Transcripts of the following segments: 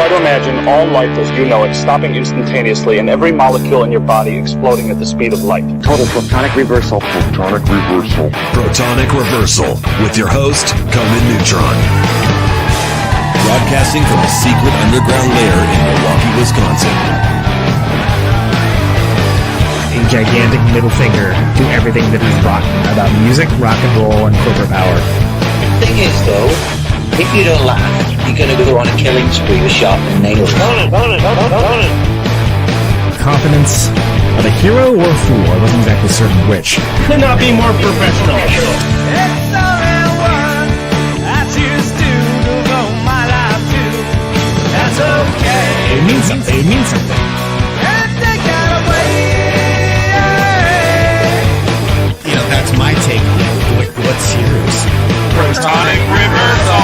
Try to imagine all life as you know it stopping instantaneously and every molecule in your body exploding at the speed of light. Total protonic reversal. Protonic reversal. Protonic reversal with your host, Conan Neutron. Broadcasting from a secret underground lair in Milwaukee, Wisconsin. A gigantic middle finger to everything that is rock about music, rock and roll, and corporate power. The thing is, though, if you don't laugh, you're going to go on a killing spree with sharpened nails. Confidence of a hero or a fool, I wasn't exactly certain which. Could not be more professional. It means something. It means something. You know, that's my take on it. What's yours? Protonic reversal.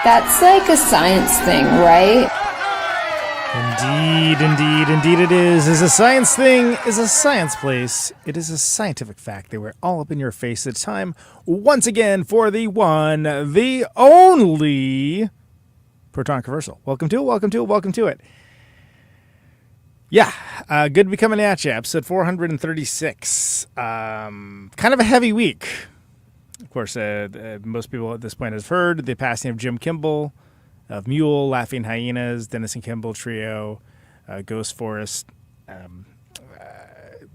That's like a science thing, right? Indeed it is. Is a science thing, is a science place. It is a scientific fact. They were all up in your face. It's time once again for the one, the only Protonic Reversal. Welcome to it. Yeah, good to be coming at you. Episode 436. Kind of a heavy week. Of course, most people at this point have heard the passing of Jim Kimball, of Mule, Laughing Hyenas, Dennis and Kimball Trio, Ghost Forest,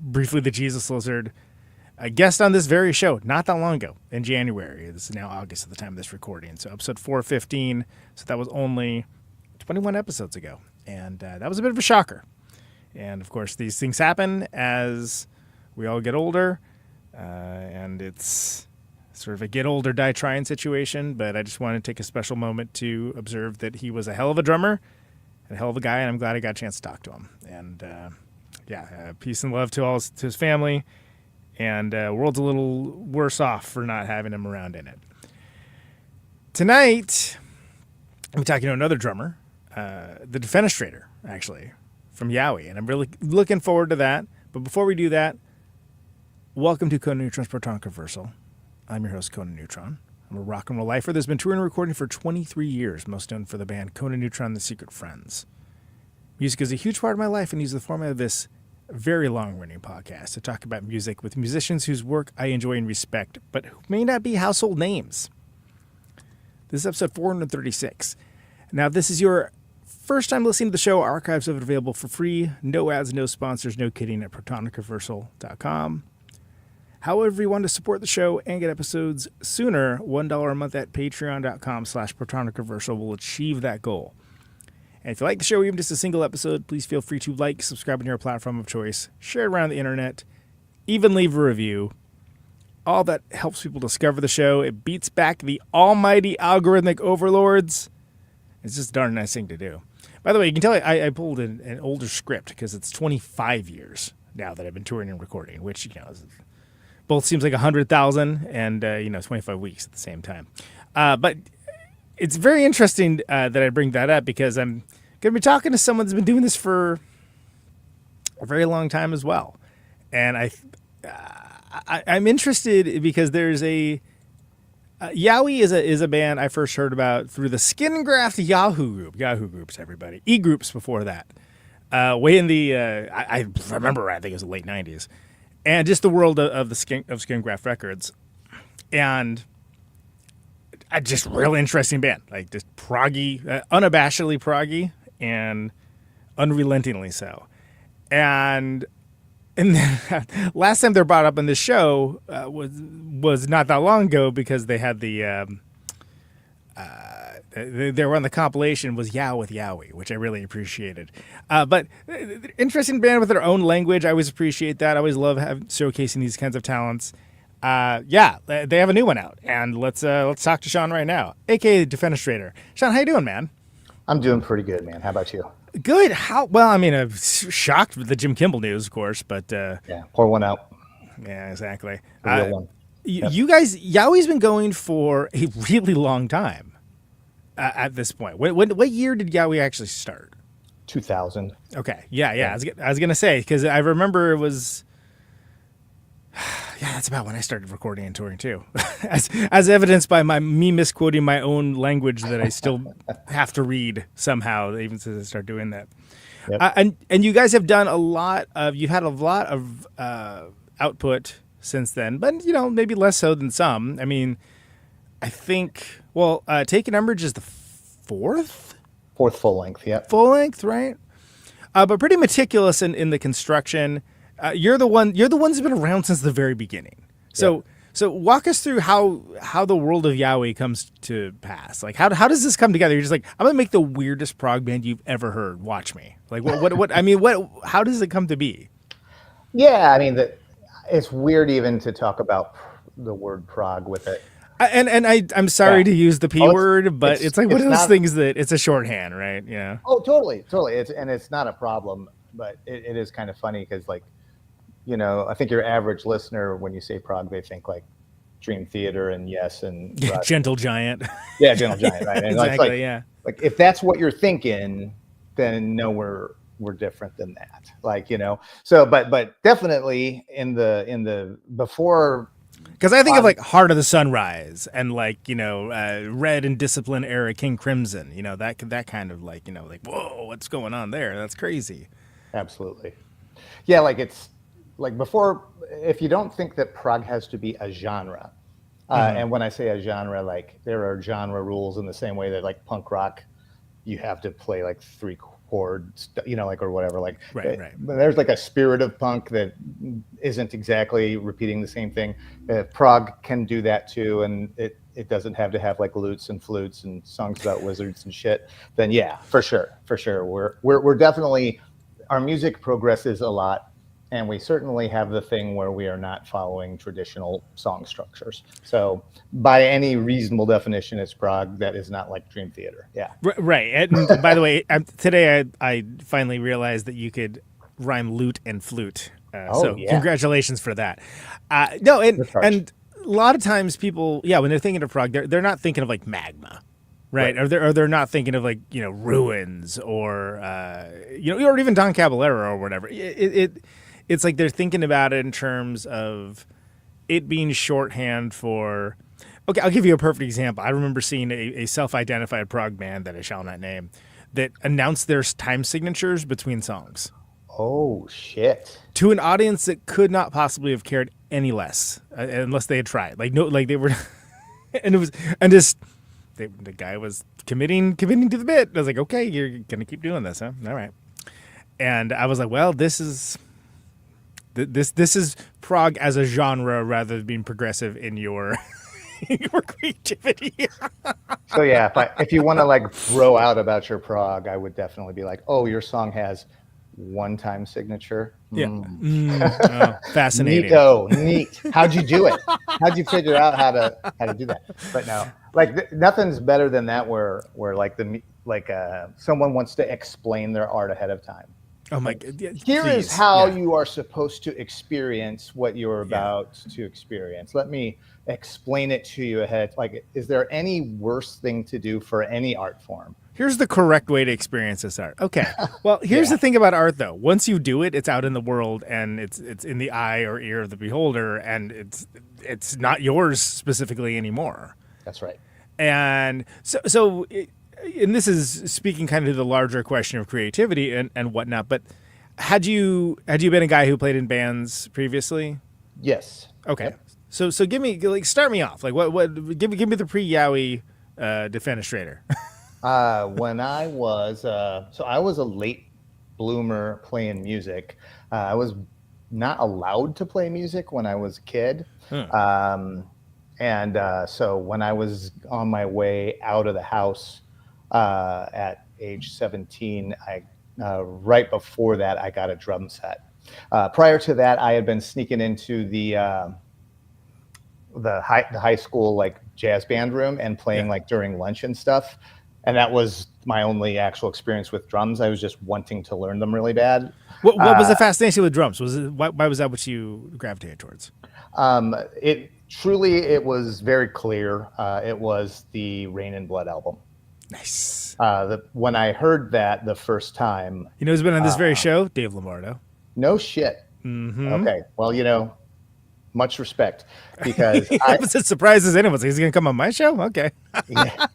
briefly the Jesus Lizard. A guest on this very show not that long ago, in January. This is now August at the time of this recording. So episode 415, so that was only 21 episodes ago. And that was a bit of a shocker. And, of course, these things happen as we all get older. And it's sort of a get older, die trying situation. But I just want to take a special moment to observe that he was a hell of a drummer, and a hell of a guy, and I'm glad I got a chance to talk to him. And, peace and love to his family. And world's a little worse off for not having him around in it. Tonight, I'm talking to another drummer, the Defenestrator, actually, from Yowie. And I'm really looking forward to that. But before we do that, welcome to Conan Neutron's Protonic Reversal. I'm your host, Conan Neutron. I'm a rock and roll lifer that's been touring and recording for 23 years, most known for the band Conan Neutron and the Secret Friends. Music is a huge part of my life and uses the format of this very long-running podcast to talk about music with musicians whose work I enjoy and respect, but who may not be household names. This is episode 436. Now, if this is your first time listening to the show, archives of it available for free, no ads, no sponsors, no kidding, at protonicreversal.com. However you want to support the show and get episodes sooner, $1 a month at patreon.com/protonicreversal will achieve that goal. And if you like the show, even just a single episode, please feel free to like, subscribe on your platform of choice, share it around the internet, even leave a review. All that helps people discover the show. It beats back the almighty algorithmic overlords. It's just a darn nice thing to do. By the way, you can tell I pulled an older script because it's 25 years now that I've been touring and recording, which, both seems like 100,000 and, 25 weeks at the same time. But it's very interesting that I bring that up because I'm going to be talking to someone that's been doing this for a very long time as well. And I'm interested because there's Yowie is a band I first heard about through the Skin Graft Yahoo groups, everybody. E-groups before that. Way in the, I remember, I think it was the late 90s. And just the world of Skin Graft Records. And just really interesting band, like just proggy, unabashedly proggy, and unrelentingly so. And then last time they were brought up on this show was not that long ago because they had they were on the compilation was Yow with Yowie, which I really appreciated. But interesting band with their own language. I always appreciate that. I always love showcasing these kinds of talents. They have a new one out, and let's talk to Shawn right now, aka Defenestrator. Shawn, how you doing, man? I'm doing pretty good, man. How about you? Good. I'm shocked with the Jim Kimball news, of course, but pour one out. Yeah, exactly. The real one. You guys, Yowie's been going for a really long time at this point. What year did Yowie actually start? 2000. Okay. Yeah. I was gonna say because I remember it was. Yeah, that's about when I started recording and touring too, as evidenced by me misquoting my own language that I still have to read somehow, even since I start doing that. Yep. And you guys have done you've had a lot of output since then, but maybe less so than some. I mean, I think Taking Umbrage is the fourth full length. Yeah. full length, right? But pretty meticulous in the construction. You're the ones who've been around since the very beginning. So walk us through how the world of Yowie comes to pass. Like how does this come together? You're just like, I'm gonna make the weirdest prog band you've ever heard. Watch me. Like what I mean, how does it come to be? Yeah, I mean it's weird even to talk about the word prog with it. I'm sorry to use the P word, but it's like one of those not, things that it's a shorthand, right? Yeah. Oh, totally. It's not a problem, but it is kind of funny because I think your average listener, when you say prog, they think like Dream Theater and Yes and Rush. Gentle Giant. Yeah, Gentle Giant, right? And Exactly. Yeah. Like if that's what you're thinking, then no, we're different than that. So, but definitely in the before. Because I think of like Heart of the Sunrise and Red and Discipline era King Crimson, that kind of like whoa, what's going on there? That's crazy. Absolutely. Yeah, it's like before, if you don't think that prog has to be a genre, and when I say a genre, there are genre rules in the same way that like punk rock, you have to play like 3 chords, or whatever. Right. There's like a spirit of punk that isn't exactly repeating the same thing. Prog can do that too, and it doesn't have to have like lutes and flutes and songs about wizards and shit. Then yeah, for sure, we're definitely, our music progresses a lot. And we certainly have the thing where we are not following traditional song structures. So by any reasonable definition, it's prog that is not like Dream Theater. Yeah. Right. And by the way, today I finally realized that you could rhyme lute and flute. Congratulations for that. And a lot of times people, when they're thinking of prog, they're not thinking of like Magma. Right. Or they're not thinking of like, Ruins or, or even Don Caballero or whatever. It's like they're thinking about it in terms of it being shorthand for. Okay, I'll give you a perfect example. I remember seeing a self-identified prog band that I shall not name that announced their time signatures between songs. Oh shit! To an audience that could not possibly have cared any less unless they had tried. They were, the guy was committing to the bit. I was like, okay, you're gonna keep doing this, huh? All right. And I was like, well, this is prog as a genre rather than being progressive in your your creativity. So yeah, if you want to throw out about your prog, I would definitely be like, oh, your song has one time signature. Yeah. Oh, fascinating. Neat. How'd you do it? How'd you figure out how to do that? But no, nothing's better than that where someone wants to explain their art ahead of time. Oh my God! Yeah, Here is how you are supposed to experience what you're about to experience. Let me explain it to you ahead. Is there any worse thing to do for any art form? Here's the correct way to experience this art. Okay. Well, here's the thing about art, though. Once you do it, it's out in the world, and it's in the eye or ear of the beholder, and it's not yours specifically anymore. That's right. And so. And this is speaking kind of to the larger question of creativity and whatnot, but had you been a guy who played in bands previously? Yes. Okay. Yep. So give me start me off. Give me the pre-Yowie Defenestrator. When I was I was a late bloomer playing music. I was not allowed to play music when I was a kid. So when I was on my way out of the house at age 17, right before that, I got a drum set. Prior to that, I had been sneaking into the high school jazz band room and playing during lunch and stuff. And that was my only actual experience with drums. I was just wanting to learn them really bad. What was the fascination with drums? Why was that what you gravitated towards? It was very clear. It was the Rain and Blood album. Nice. When I heard that the first time, who's been on this very show? Dave Lombardo. No shit. Mm-hmm. Okay. Well, much respect, because I Opposite surprises anyone. He's going to come on my show? Okay. yeah,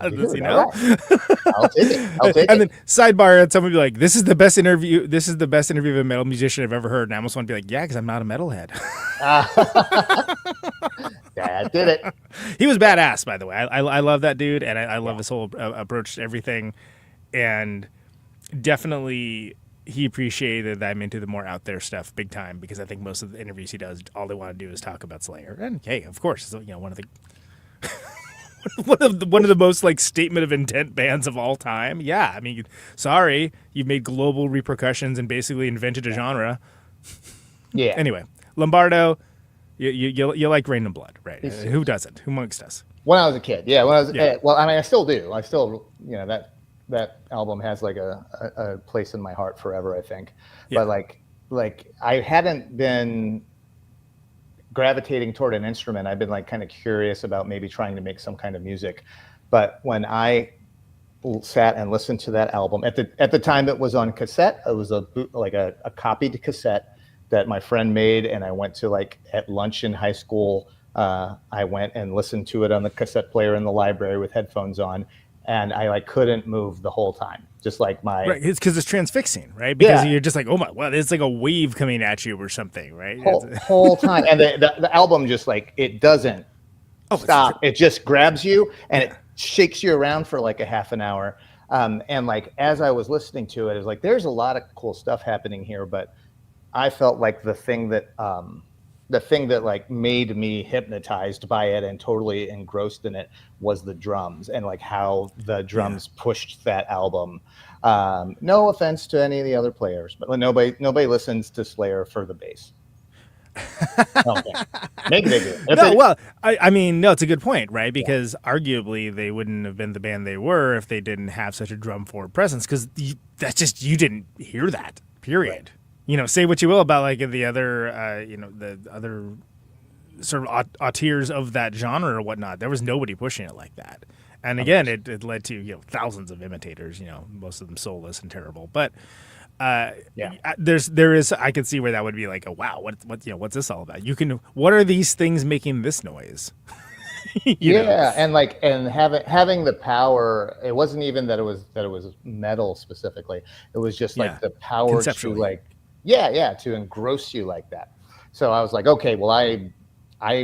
Does he dude, know? all right. I'll take it. I'll take And it. then sidebar, and someone would be like, "This is the best interview. This is the best interview of a metal musician I've ever heard." And I almost want to be like, "Yeah, because I'm not a metalhead." That did it. He was badass, by the way. I love that dude, and I love his whole approach to everything. And definitely, he appreciated that I'm into the more out there stuff big time, because I think most of the interviews he does, all they want to do is talk about Slayer. And hey, of course, you know, one of the one of the most like statement of intent bands of all time. Yeah, I mean, sorry, you've made global repercussions and basically invented a genre. Yeah. Anyway, Lombardo, you like Rain and Blood, right? Who doesn't? Who amongst us? When I was a kid, yeah. When I was, Yeah. well, I mean, I still do. I still, you know, that album has like a place in my heart forever, I think. Yeah. But like I hadn't been gravitating toward an instrument. I've been like kind of curious about maybe trying to make some kind of music. But when I sat and listened to that album, at the time it was on cassette. It was a copied cassette that my friend made, and I went to, like, at lunch in high school. I went and listened to it on the cassette player in the library with headphones on, and I like couldn't move the whole time. Just like my Right, it's because it's transfixing, right? Because Yeah. you're just like, oh my, well, it's like a wave coming at you or something, right? whole time, and the album just like it doesn't stop. It just grabs you and it shakes you around for like a half an hour. And like as I was listening to it, it was like there's a lot of cool stuff happening here, but I felt like the thing that like made me hypnotized by it and totally engrossed in it was the drums, and like how the drums pushed that album. No offense to any of the other players, but nobody listens to Slayer for the bass. Okay. Maybe they do. I mean, no, it's a good point, right? Because arguably they wouldn't have been the band they were if they didn't have such a drum forward presence, because that's just, you didn't hear that, period. Right. You know, say what you will about like the other, the other sort of auteurs of that genre or whatnot. There was nobody pushing it like that. And again, it led to, thousands of imitators, most of them soulless and terrible. But there is, I could see where that would be like, oh, wow, what's this all about? What are these things making this noise? you know? and having the power. It wasn't even that it was metal specifically. It was just like the power to like, to engross you like that. So I was like, okay, well, I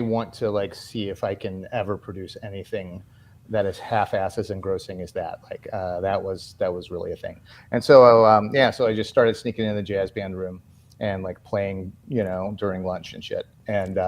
want to like see if I can ever produce anything that is half-assed as engrossing as that. Like that was really a thing. And so so I just started sneaking in the jazz band room and like playing, during lunch and shit. And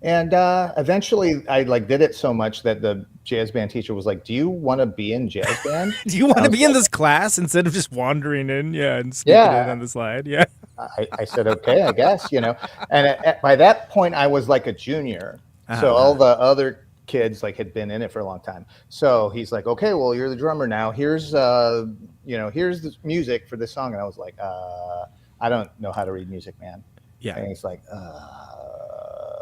eventually I like did it so much that the jazz band teacher was like, "Do you want to be in jazz band? Do you want to be in this class instead of just wandering in, and sneaking in on the slide?" Yeah. I said, okay, I guess, And by that point, I was like a junior. So all the other kids like had been in it for a long time. So he's like, okay, well, you're the drummer now. Here's here's the music for this song. And I was like, I don't know how to read music, man. Yeah. And he's like,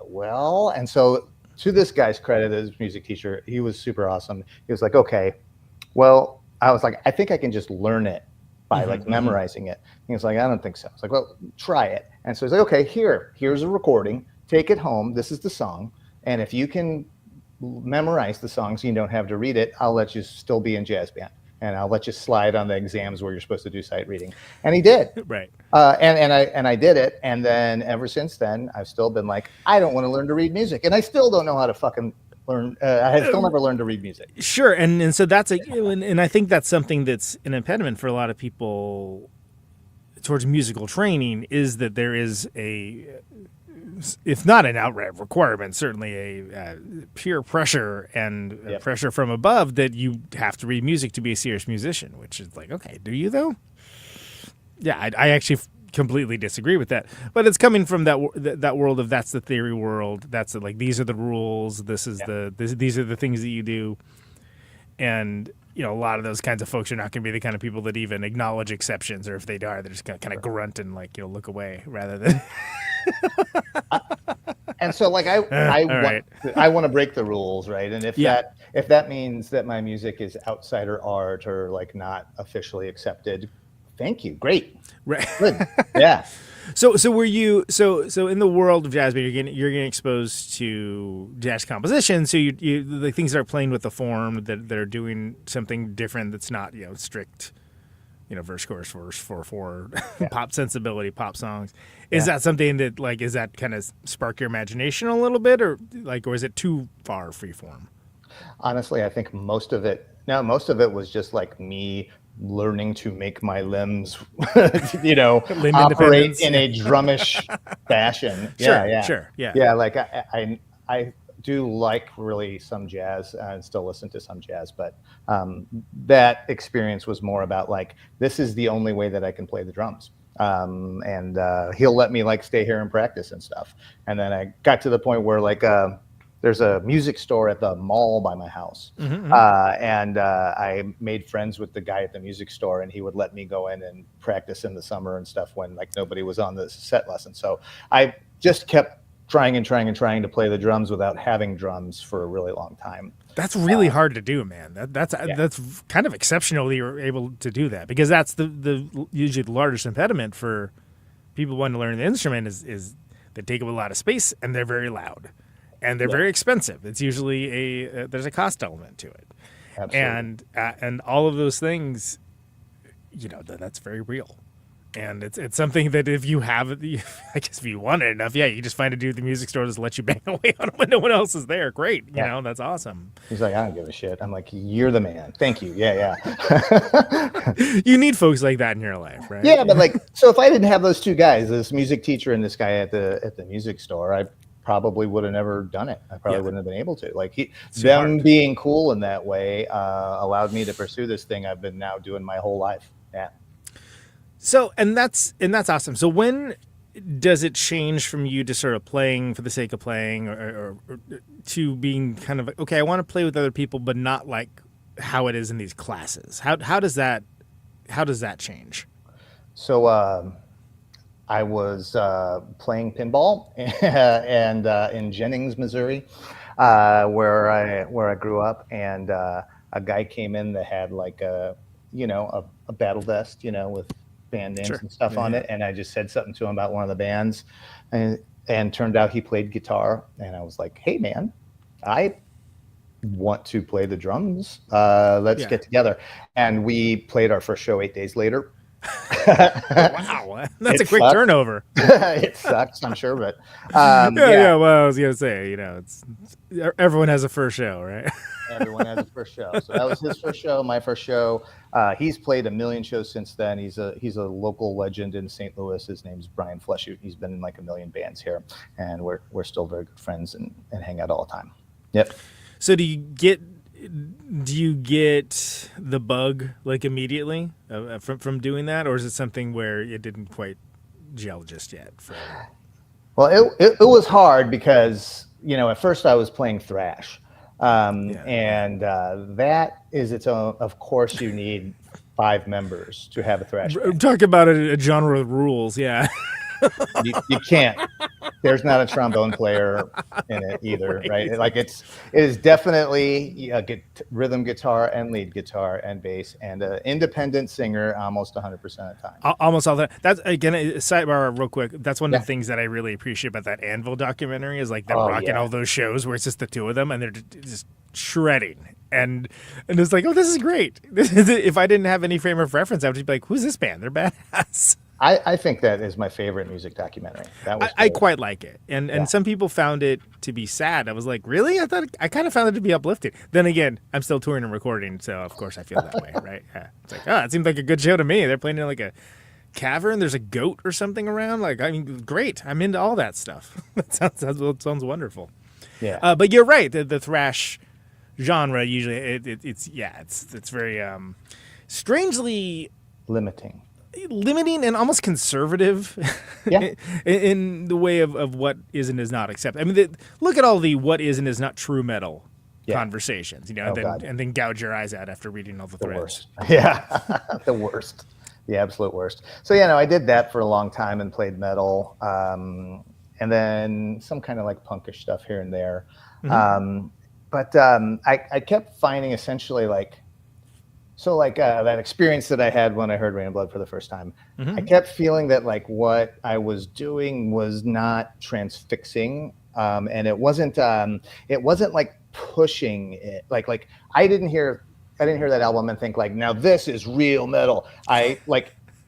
well, and so to this guy's credit, his music teacher, he was super awesome. He was like, okay, well, I was like, I think I can just learn it by like memorizing it. He was like, I don't think so. I was like, well, try it. And so he's like, okay, here's a recording. Take it home. This is the song. And if you can memorize the songs, you don't have to read it, I'll let you still be in jazz band. And I'll let you slide on the exams where you're supposed to do sight reading. And he did. Right. And I did it. And then ever since then, I've still been like, I don't want to learn to read music. And I still don't know how to fucking learn. I have still never learned to read music. Sure. And so that's and I think that's something that's an impediment for a lot of people towards musical training, is that there is if not an outright requirement, certainly a peer pressure and pressure from above that you have to read music to be a serious musician, which is like, okay, do you though? Yeah, I actually completely disagree with that. But it's coming from that world of that's the theory world. That's like, these are the rules. This is these are the things that you do. And, a lot of those kinds of folks are not going to be the kind of people that even acknowledge exceptions, or if they are, they're just going to kind of grunt and like, look away rather than... And so like I want to break the rules, right? And if that means that my music is outsider art or like not officially accepted, thank you, great, right? Good, yeah. So were you so in the world of jazz band, you're getting exposed to jazz composition. So you the things that are playing with the form that are doing something different that's not strict, verse chorus verse 4/4 pop sensibility pop songs. Is that something that is that kind of spark your imagination a little bit, or is it too far freeform? Honestly, I think most of it was just like me learning to make my limbs, operate in a drumish fashion. Sure. Yeah. Like I do like really some jazz and still listen to some jazz, but that experience was more about this is the only way that I can play the drums. And he'll let me stay here and practice and stuff. And then I got to the point where there's a music store at the mall by my house. And I made friends with the guy at the music store, and he would let me go in and practice in the summer and stuff when nobody was on the set lesson. So I just kept trying to play the drums without having drums for a really long time. That's really hard to do, man. That's kind of exceptional that you're able to do that, because that's the usually the largest impediment for people wanting to learn the instrument is they take up a lot of space and they're very loud. And they're very expensive. It's usually there's a cost element to it. Absolutely. And all of those things, that's very real. And it's something that if you have it, I guess if you want it enough, you just find a dude at the music store that lets you bang away on it when no one else is there. Great. That's awesome. He's like, I don't give a shit. I'm like, you're the man. Thank you. Yeah. You need folks like that in your life, right? Yeah, but so if I didn't have those two guys, this music teacher and this guy at the music store, I probably would have never done it. I probably wouldn't have been able to. Them being cool in that way allowed me to pursue this thing I've been now doing my whole life. Yeah. So and that's awesome. So when does it change from you to sort of playing for the sake of playing, or to being kind of okay, I want to play with other people, but not like how it is in these classes? How does that change? So I was playing pinball and in Jennings, Missouri, where I grew up, and a guy came in that had a battle vest, with band names and stuff on it, and I just said something to him about one of the bands, and turned out he played guitar, and I was like, hey man, I want to play the drums. Let's get together, and we played our first show 8 days later. Wow, that's a quick turnover. It sucks, I'm sure, but well, I was gonna say, it's everyone has a first show, right? Everyone has a first show. So that was his first show, my first show. He's played a million shows since then. He's a local legend in St. Louis. His name's Brian Fleshoot. He's been in a million bands here, and we're still very good friends and hang out all the time. Yep. So do you get the bug immediately from doing that, or is it something where it didn't quite gel just yet? Well, it was hard because at first I was playing thrash, and that is its own. Of course, you need 5 members to have a thrash band. Talk about a genre of rules, yeah. You can't. There's not a trombone player in it either, right? It is definitely a rhythm guitar and lead guitar and bass and an independent singer almost 100% of the time. Almost all that. That's again a sidebar real quick. That's one of the things that I really appreciate about that Anvil documentary is them rocking all those shows where it's just the two of them and they're just shredding. And it's like, oh, this is great. If I didn't have any frame of reference, I would just be like, who's this band? They're badass. I think that is my favorite music documentary. That was I quite like it, and some people found it to be sad. I was like, really? I kind of found it to be uplifting. Then again, I'm still touring and recording, so of course I feel that way, right? Yeah. It's like, it seems like a good show to me. They're playing in a cavern. There's a goat or something around. Great. I'm into all that stuff. That sounds wonderful. Yeah. But you're right. The thrash genre usually it's very strangely limiting and almost conservative in the way of what is and is not accepted. I mean, look at all the what is and is not true metal conversations, and then gouge your eyes out after reading all the threads. Worst. Yeah, the worst, the absolute worst. So I did that for a long time and played metal, and then some kind of punkish stuff here and there. Mm-hmm. But I kept finding essentially So like that experience that I had when I heard Rain and Blood for the first time, Mm-hmm. I kept feeling that like what I was doing was not transfixing, and it wasn't like pushing it. Like I didn't hear that album and think like, now this is real metal. I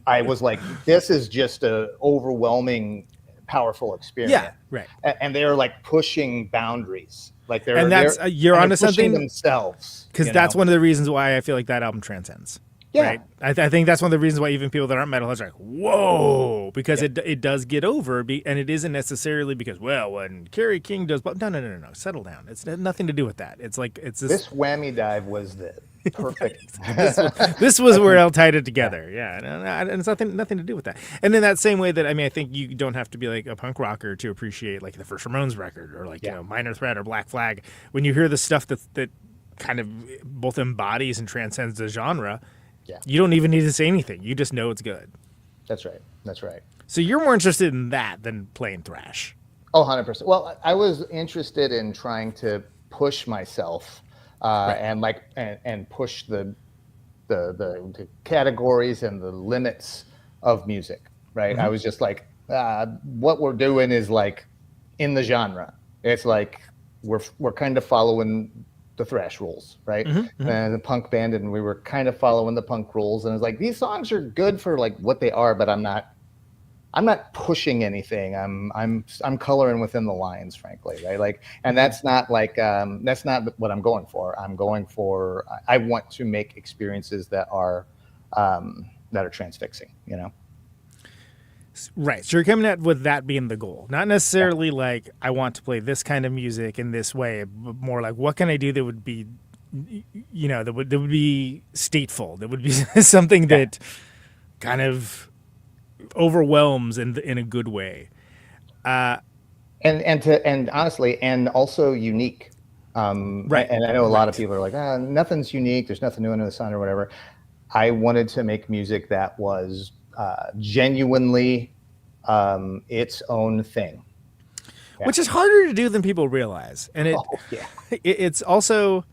was like, this is just a overwhelming, powerful experience. Yeah, right. And they're like pushing boundaries. Like they're And that's you're and onto they're pushing something themselves. because that's one of the reasons why I feel like that album transcends. Yeah. Right? I think that's one of the reasons why even people that aren't metalheads are like, whoa, because it does get over, and it isn't necessarily because, well, when Kerry King does, but no, settle down. It's nothing to do with that. It's like this whammy dive was the perfect. this was where I'll tied it together. Yeah, and it's nothing to do with that. And in that same way that I think you don't have to be like a punk rocker to appreciate like the first Ramones record or like Minor Threat or Black Flag. When you hear the stuff that kind of both embodies and transcends the genre, you don't even need to say anything. You just know it's good. That's right. So you're more interested in that than playing thrash. Oh, 100%. Well, I was interested in trying to push myself and push the categories and the limits of music, right? I was just like, what we're doing is like in the genre. It's like we're kind of following the thrash rules, right? And the punk band, and we were kind of following the punk rules. And it's like, these songs are good for like what they are, but I'm not pushing anything. I'm coloring within the lines, frankly, right? Like, and that's not like that's not what I'm going for. I want to make experiences that are transfixing, you know? Right. So you're coming at with that being the goal, not necessarily like I want to play this kind of music in this way, but more like what can I do that would be, that would be stateful, that would be something that kind of overwhelms in a good way, and honestly, and also unique. Right. And I know a lot of people are like, nothing's unique. There's nothing new under the sun or whatever. I wanted to make music that was genuinely its own thing, which is harder to do than people realize, and it's also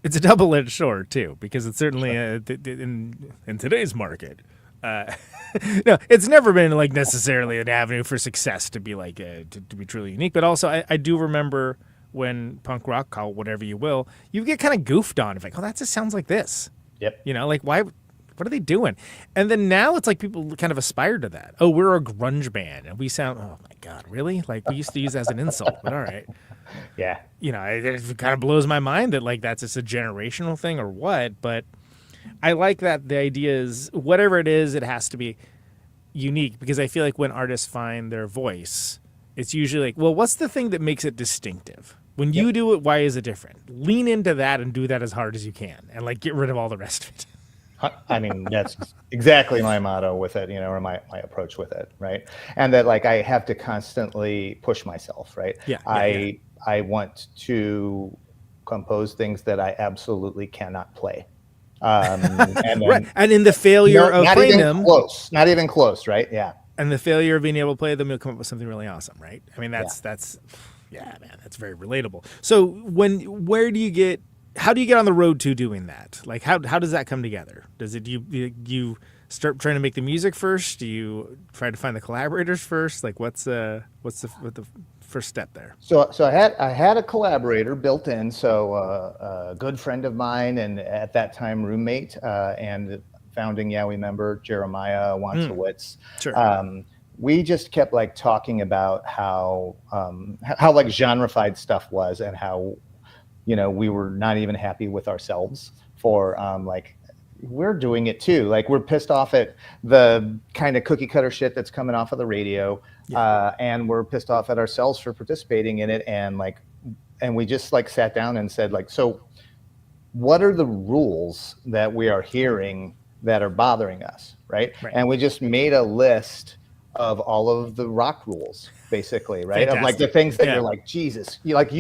it's a double-edged sword too, because it's certainly in today's market. No, it's never been like necessarily an avenue for success to be like to be truly unique. But also, I do remember when punk rock, call it whatever you will, you get kind of goofed on. It's like, oh, that just sounds like this. Yep. Like why? What are they doing? And then now it's like people kind of aspire to that. Oh, we're a grunge band, and we sound. Oh my God, really? Like we used to use that as an insult, but all right. Yeah. It kind of blows my mind that like that's just a generational thing or what, but. I like that the idea is whatever it is, it has to be unique, because I feel like when artists find their voice, it's usually like, well, what's the thing that makes it distinctive? When you do it, why is it different? Lean into that and do that as hard as you can, and like get rid of all the rest of it. I mean, that's exactly my motto with it, or my approach with it, right? And that like I have to constantly push myself, right? I want to compose things that I absolutely cannot play. And in the failure of playing them, not even close, right? Yeah. And the failure of being able to play them, you'll come up with something really awesome, right? I mean, that's man, that's very relatable. So how do you get on the road to doing that? Like, how does that come together? Does it you start trying to make the music first? Do you try to find the collaborators first? Like, what's the first step there? So I had a collaborator built in. So a good friend of mine, and at that time roommate, and founding Yowie member Jeremiah Wantzowitz. Sure. We just kept like talking about how like genrefied stuff was, and how we were not even happy with ourselves for like we're doing it too. Like we're pissed off at the kind of cookie cutter shit that's coming off of the radio. And we're pissed off at ourselves for participating in it. And we just like sat down and said like, so what are the rules that we are hearing that are bothering us? Right. And we just made a list of all of the rock rules, basically, right? Fantastic. Of like the things that you're like, Jesus, like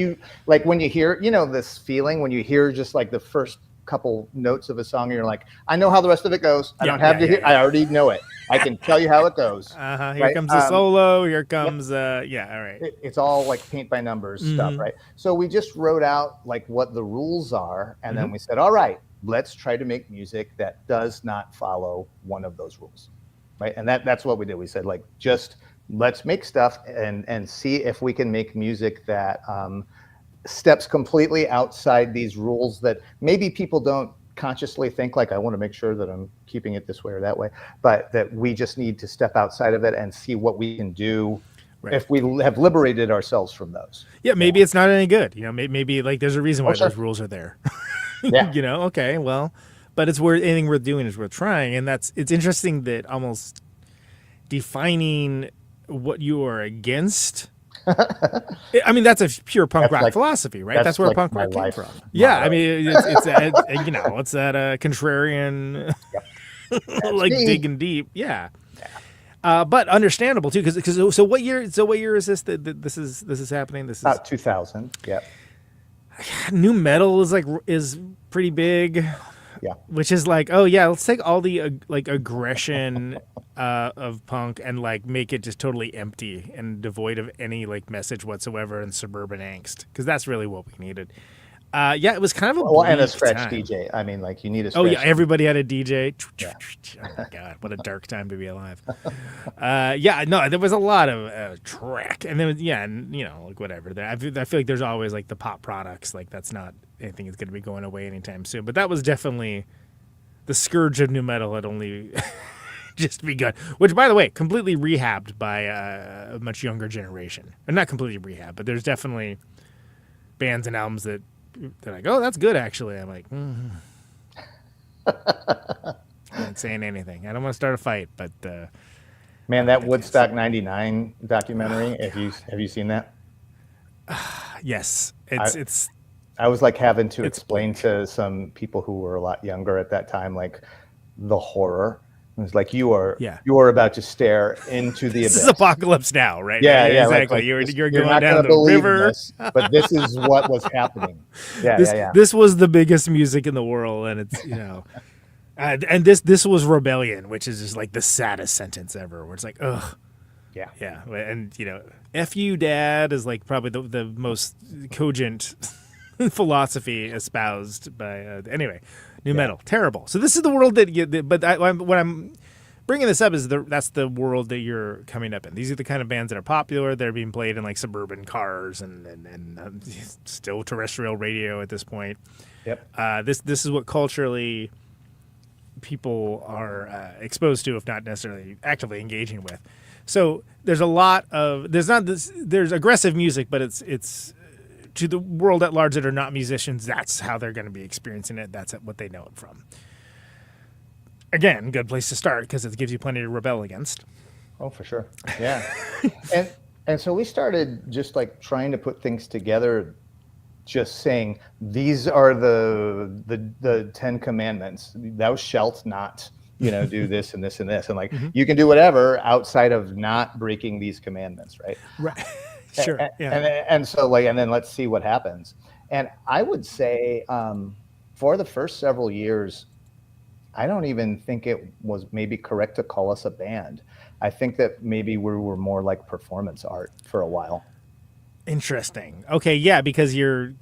when you hear, this feeling when you hear just like the first couple notes of a song, and you're like, I know how the rest of it goes. I don't have to hear. I already know it. I can tell you how it goes. Here comes the solo. Here comes, all right. It's all like paint by numbers stuff, right? So we just wrote out like what the rules are, and then we said, all right, let's try to make music that does not follow one of those rules, right? And that's what we did. We said, like, just let's make stuff and see if we can make music that steps completely outside these rules that maybe people don't consciously think, like, I want to make sure that I'm keeping it this way or that way, but that we just need to step outside of it and see what we can do. Right. If we have liberated ourselves from those. Yeah, maybe it's not any good. You know, maybe like there's a reason why those rules are there. Yeah. You know, okay, well, but it's worth, anything worth doing is worth trying. And it's interesting that almost defining what you are against. I mean, that's a pure punk rock philosophy, right? That's where like punk rock came from. Yeah, I mean, it's you know, it's that contrarian, like me. digging deep. Yeah. But understandable too, because so what year is this that this is happening? This is about 2000. Yeah. New metal is pretty big. Yeah. Which is like, oh yeah, let's take all the like aggression of punk and like make it just totally empty and devoid of any like message whatsoever and suburban angst, because that's really what we needed. Yeah, it was kind of a and a scratch time. DJ. I mean, like, you need a scratch. Oh yeah, everybody had a DJ. Yeah. Oh my god, what a dark time to be alive. Yeah, no, there was a lot of track, and then and you know, like whatever. I feel like there's always like the pop products. Like that's not anything that's going to be going away anytime soon. But that was definitely the scourge of new metal had only just begun. Which, by the way, completely rehabbed by a much younger generation. And not completely rehabbed, but there's definitely bands and albums that they're like, oh, that's good, actually. I'm like, I'm not saying anything. I don't want to start a fight, but man, that Woodstock '99 documentary. Have you seen that? Yes, I was like having to explain to some people who were a lot younger at that time, like, the horror. It was like, you are about to stare into the abyss. This is Apocalypse Now, right? Yeah, exactly. Like, you're you're going not down gonna the river. This, but this is what was happening. Yeah. This was the biggest music in the world, and it's, you know, and this was rebellion, which is just like the saddest sentence ever. Where it's like, ugh. Yeah, and you know, "F you, Dad" is like probably the most cogent philosophy espoused by anyway. New metal, terrible. So this is the world but what I'm bringing this up is that's the world that you're coming up in. These are the kind of bands that are popular. They're being played in like suburban cars and still terrestrial radio at this point. Yep. This is what culturally people are exposed to, if not necessarily actively engaging with. So there's a lot of there's aggressive music, but it's to the world at large that are not musicians, that's how they're going to be experiencing it. That's what they know it from. Again, good place to start because it gives you plenty to rebel against. Oh, for sure. Yeah. and so we started just like trying to put things together, just saying, these are the 10 commandments. Thou shalt not, do this and this and this. And like, you can do whatever outside of not breaking these commandments. Right. Right. Sure. And so like, and then let's see what happens. And I would say for the first several years, I don't even think it was maybe correct to call us a band. I think that maybe we were more like performance art for a while. Interesting. Okay, yeah, because you're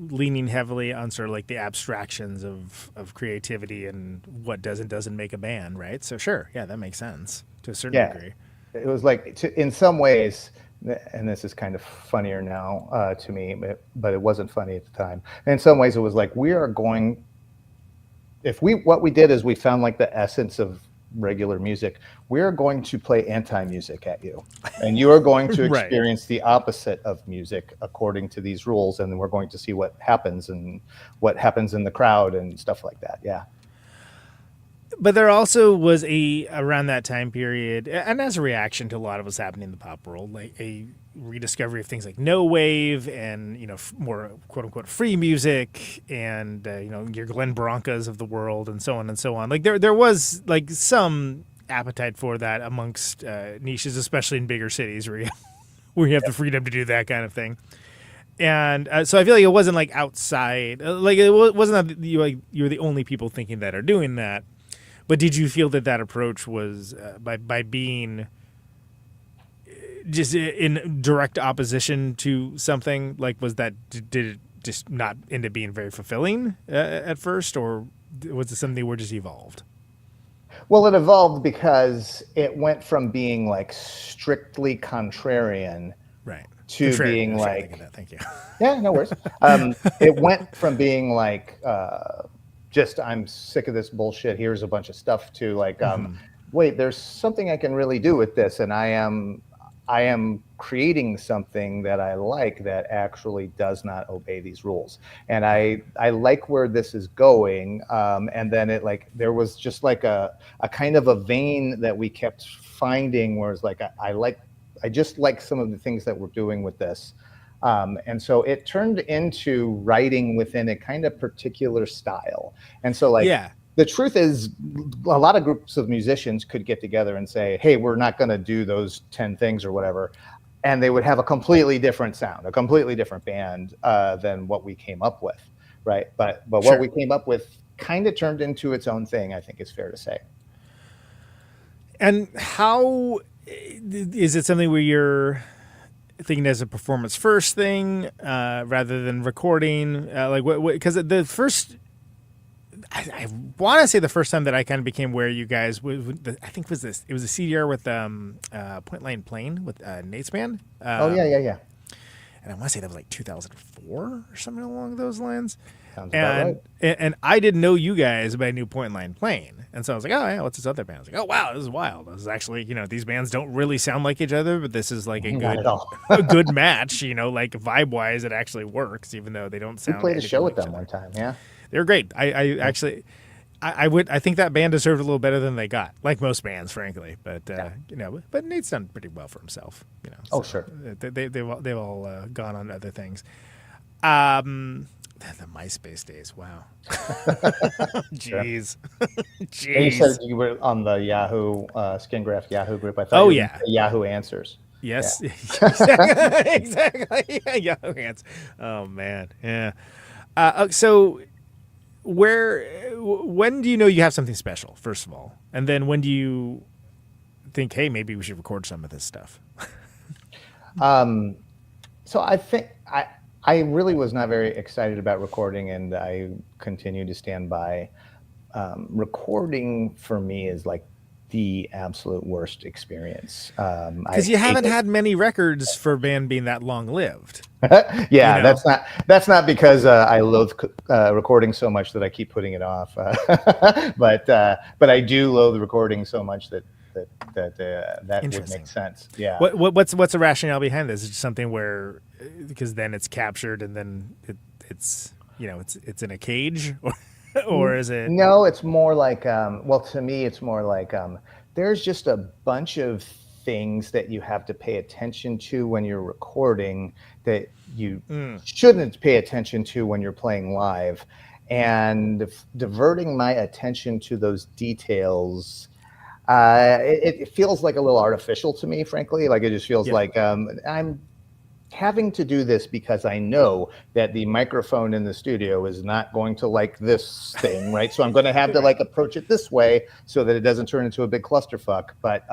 leaning heavily on sort of like the abstractions of creativity and what does and doesn't make a band, right? So sure, yeah, that makes sense to a certain degree. It was like in some ways, and this is kind of funnier now to me, but it wasn't funny at the time. In some ways, it was like what we did is we found like the essence of regular music. We are going to play anti-music at you, and you are going to experience the opposite of music according to these rules, and we're going to see what happens and what happens in the crowd and stuff like that. Yeah. But there also was around that time period, and as a reaction to a lot of what's happening in the pop world, like a rediscovery of things like no wave and more quote unquote free music and your Glenn Brancas of the world and so on and so on. Like there was like some appetite for that amongst niches, especially in bigger cities where you have the freedom to do that kind of thing. And so I feel like it wasn't like outside, like it wasn't that you were the only people thinking that or doing that. But did you feel that approach was by being just in direct opposition to something? Like, did it just not end up being very fulfilling at first, or was it something where just evolved? Well, it evolved because it went from being like strictly contrarian Right. to being I was trying to like, think of that. Thank you. yeah, no worries. It went from being like, just I'm sick of this bullshit. Here's a bunch of stuff to like, wait, there's something I can really do with this, and I am creating something that I like that actually does not obey these rules, and I like where this is going. And then it like there was just like a kind of a vein that we kept finding, where it's like I just like some of the things that we're doing with this. And so it turned into writing within a kind of particular style. And so like, the truth is a lot of groups of musicians could get together and say, hey, we're not going to do those 10 things or whatever. And they would have a completely different sound, a completely different band than what we came up with. Right. But what we came up with kind of turned into its own thing, I think is fair to say. And how is it something where you're thinking as a performance first thing rather than recording? Like what? Because the first, I want to say the first time that I kind of became aware of you guys I think was this. It was a CDR with Point Line Plane with Nate's band. Yeah. And I want to say that was like 2004 or something along those lines. Sounds about right. And I didn't know you guys, but I knew Point Line Plane. And so I was like, oh, yeah, what's this other band? I was like, oh, wow, this is wild. This is actually, these bands don't really sound like each other, but this is like a good match, like vibe-wise, it actually works, even though they don't sound. We played a show like with them one time, yeah. They were great. I actually, I think that band deserved a little better than they got, like most bands, frankly. But but Nate's done pretty well for himself. Oh, sure. They've all gone on other things. The MySpace days, wow. Jeez. Jeez. And you said you were on the Yahoo Skin Graft Yahoo group. I thought Yahoo Answers. Yes, yeah. exactly. Yeah, Yahoo Answers. Oh man, yeah. So when do you know you have something special, first of all? And then when do you think, hey, maybe we should record some of this stuff? So I think I really was not very excited about recording, and I continue to stand by. Recording for me is like the absolute worst experience. Because you haven't had many records for a band being that long lived. Yeah, that's not because I loathe recording so much that I keep putting it off. But I do loathe recording so much that would make sense. Yeah. What's the rationale behind this? Is it just something where because then it's captured and then it's in a cage, or is it? No, it's more like to me it's more like there's just a bunch of things that you have to pay attention to when you're recording that you shouldn't pay attention to when you're playing live, and diverting my attention to those details. It feels like a little artificial to me, frankly. Like it just feels like I'm having to do this because I know that the microphone in the studio is not going to like this thing, right? So I'm going to have to like approach it this way so that it doesn't turn into a big clusterfuck. But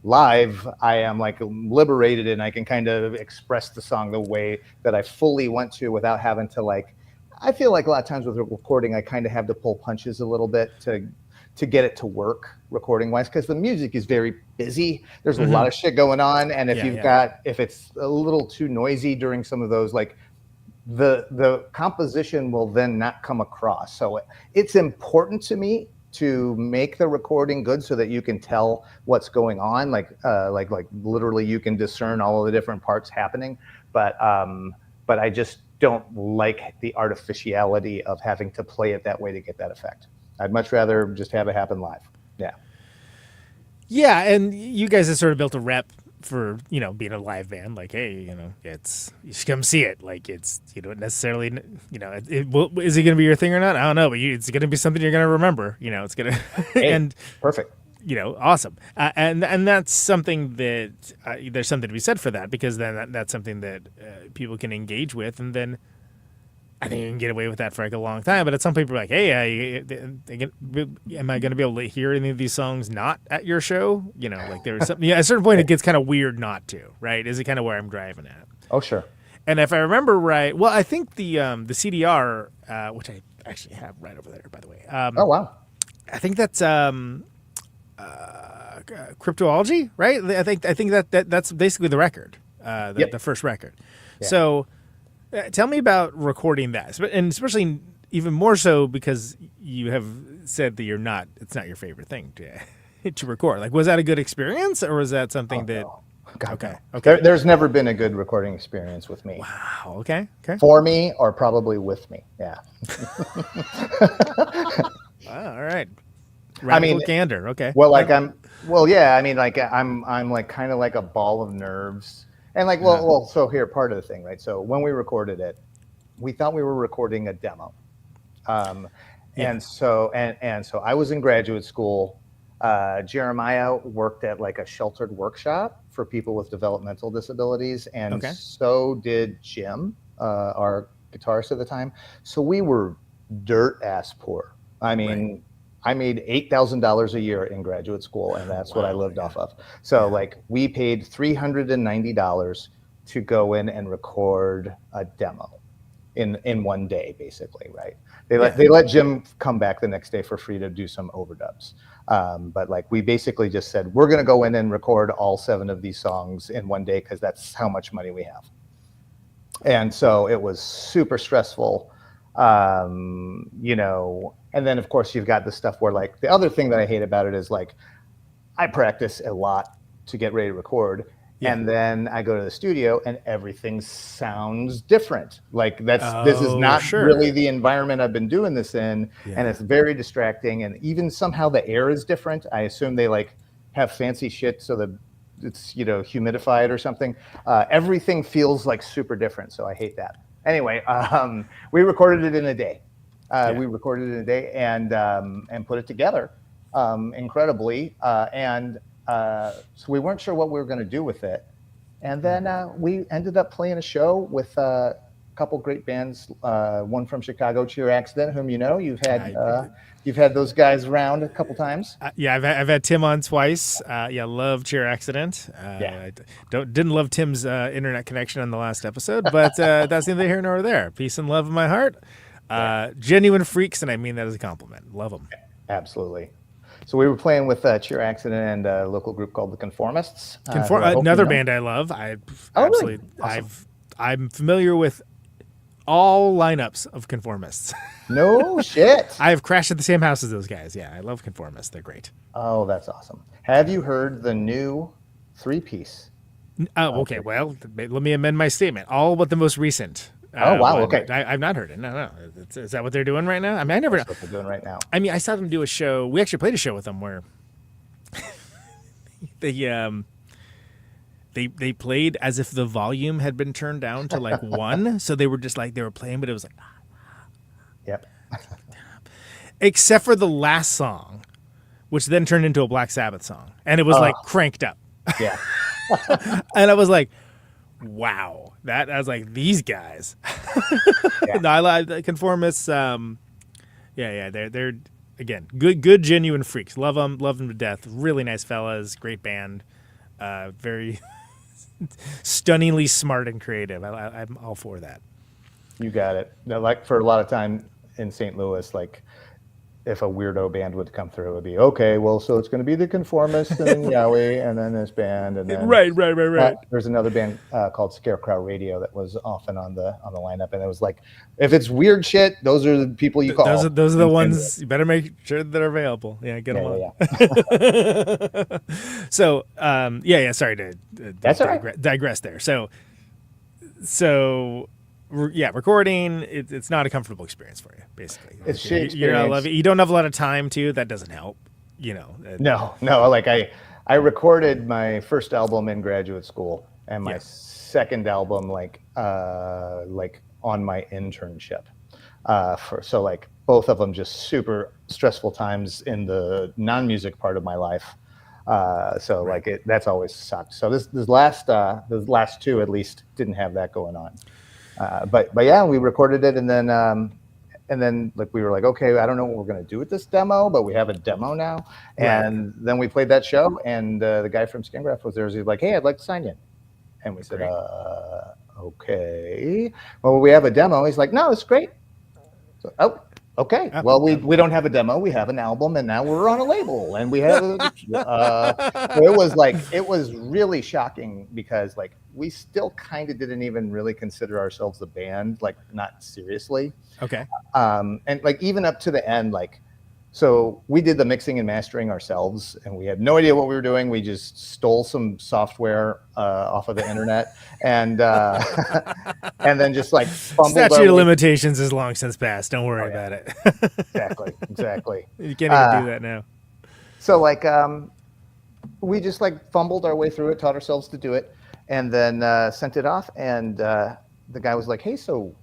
live, I am like liberated, and I can kind of express the song the way that I fully want to without having to like. I feel like a lot of times with recording, I kind of have to pull punches a little bit to get it to work recording wise, because the music is very busy. There's a lot of shit going on. And if if it's a little too noisy during some of those, like the composition will then not come across. So it's important to me to make the recording good so that you can tell what's going on. Like literally you can discern all of the different parts happening. But I just don't like the artificiality of having to play it that way to get that effect. I'd much rather just have it happen live. Yeah. Yeah, and you guys have sort of built a rep for, being a live band. Like, hey, you should come see it. Like, it's, you don't necessarily, is it going to be your thing or not? I don't know, but it's going to be something you're going to remember. It's going to, and perfect. Awesome. And that's something that there's something to be said for that, because then that's something that people can engage with, and then I think you can get away with that for like a long time. But at some people are like, hey, am I going to be able to hear any of these songs not at your show? Like there's something. Yeah, at a certain point, it gets kind of weird not to. Right? Is it kind of where I'm driving at? Oh, sure. And if I remember right, well, I think the CDR, which I actually have right over there, by the way. Oh wow. I think that's cryptoology, right? I think that's basically the record, the first record. Yeah. So, tell me about recording that, and especially even more so because you have said that it's not your favorite thing to record. Like, was that a good experience, or was that something that? No. God, Okay. no. Okay. There's never been a good recording experience with me. Wow. Okay. For me, or probably with me. Yeah. All right. I mean, candor. Okay. Well, like I'm like kind of like a ball of nerves, and like, well, so here, part of the thing, right? So when we recorded it, we thought we were recording a demo, and so I was in graduate school. Jeremiah worked at like a sheltered workshop for people with developmental disabilities, and so did Jim, our guitarist at the time. So we were dirt ass poor. I mean, I made $8,000 a year in graduate school, and that's what I lived off of. So like we paid $390 to go in and record a demo in one day, basically, right? They let Jim come back the next day for free to do some overdubs. But like we basically just said, we're going to go in and record all 7 of these songs in one day because that's how much money we have. And so it was super stressful, you know. And then of course you've got the stuff where like the other thing that I hate about it is like I practice a lot to get ready to record. And then I go to the studio and everything sounds different. Like this is not really the environment I've been doing this in. And it's very distracting. And even somehow the air is different. I assume they like have fancy shit so that it's, you know, humidified or something. Everything feels like super different. So I hate that. Anyway, we recorded it in a day. We recorded it in a day and put it together incredibly. So we weren't sure what we were going to do with it. And then we ended up playing a show with a couple great bands, one from Chicago, Cheer Accident, whom you know. You've had those guys around a couple times. I've had Tim on twice. Love Cheer Accident. I didn't love Tim's internet connection on the last episode, but that's neither here nor there. Peace and love in my heart. Genuine freaks, and I mean that as a compliment. Love them. Absolutely. So we were playing with Cheer Accident and a local group called the Conformists. Another band I love. Really? Awesome. I'm familiar with all lineups of Conformists. No shit. I have crashed at the same house as those guys. Yeah, I love Conformists. They're great. Oh, that's awesome. Have you heard the new 3-piece? Oh, okay. Well, let me amend my statement. All but the most recent. Oh, wow. Okay. I've not heard it. No. Is that what they're doing right now? I mean, I never. That's what they're doing right now. I mean, I saw them do a show. We actually played a show with them where they played as if the volume had been turned down to like 1. So they were just like, they were playing, but it was like, yep. Except for the last song, which then turned into a Black Sabbath song. And it was like cranked up. Yeah. And I was like, wow. I was like, these guys. No, I like the Conformists. They're again good genuine freaks. Love them to death. Really nice fellas. Great band. Very stunningly smart and creative. I'm all for that. You got it. Now, like for a lot of time in St. Louis, like if a weirdo band would come through, it would be okay. Well, so it's going to be the Conformists and Yowie, and then this band, and then right. There's another band called Scarecrow Radio that was often on the lineup, and it was like, if it's weird shit, those are the people you call. Those are the ones you better make sure that are available. Yeah, get them on. Yeah. So, Sorry to digress there. So. Yeah, recording it's not a comfortable experience for you. Basically, it's shit. You're not loving. You don't have a lot of time too. That doesn't help. You know. No. Like I recorded my first album in graduate school, and my second album like on my internship. So like both of them just super stressful times in the non-music part of my life. That's always sucked. So this last 2 at least didn't have that going on. But yeah, we recorded it, and then like we were like, okay, I don't know what we're gonna do with this demo, but we have a demo now. And then we played that show, and the guy from Skin Graft was there. He's like, hey, I'd like to sign you. And we said, okay. Well, we have a demo. He's like, no, it's great. So, Okay. Well, we don't have a demo. We have an album, and now we're on a label, and we have. So it was really shocking because like we still kind of didn't even really consider ourselves a band, like not seriously. Okay. And like even up to the end, like. So we did the mixing and mastering ourselves, and we had no idea what we were doing. We just stole some software off of the internet, and and then just like fumbled. Statute of limitations is long since passed. Don't worry about it. Exactly. You can't even do that now. So like we just like fumbled our way through it, taught ourselves to do it, and then sent it off. And the guy was like, "Hey, so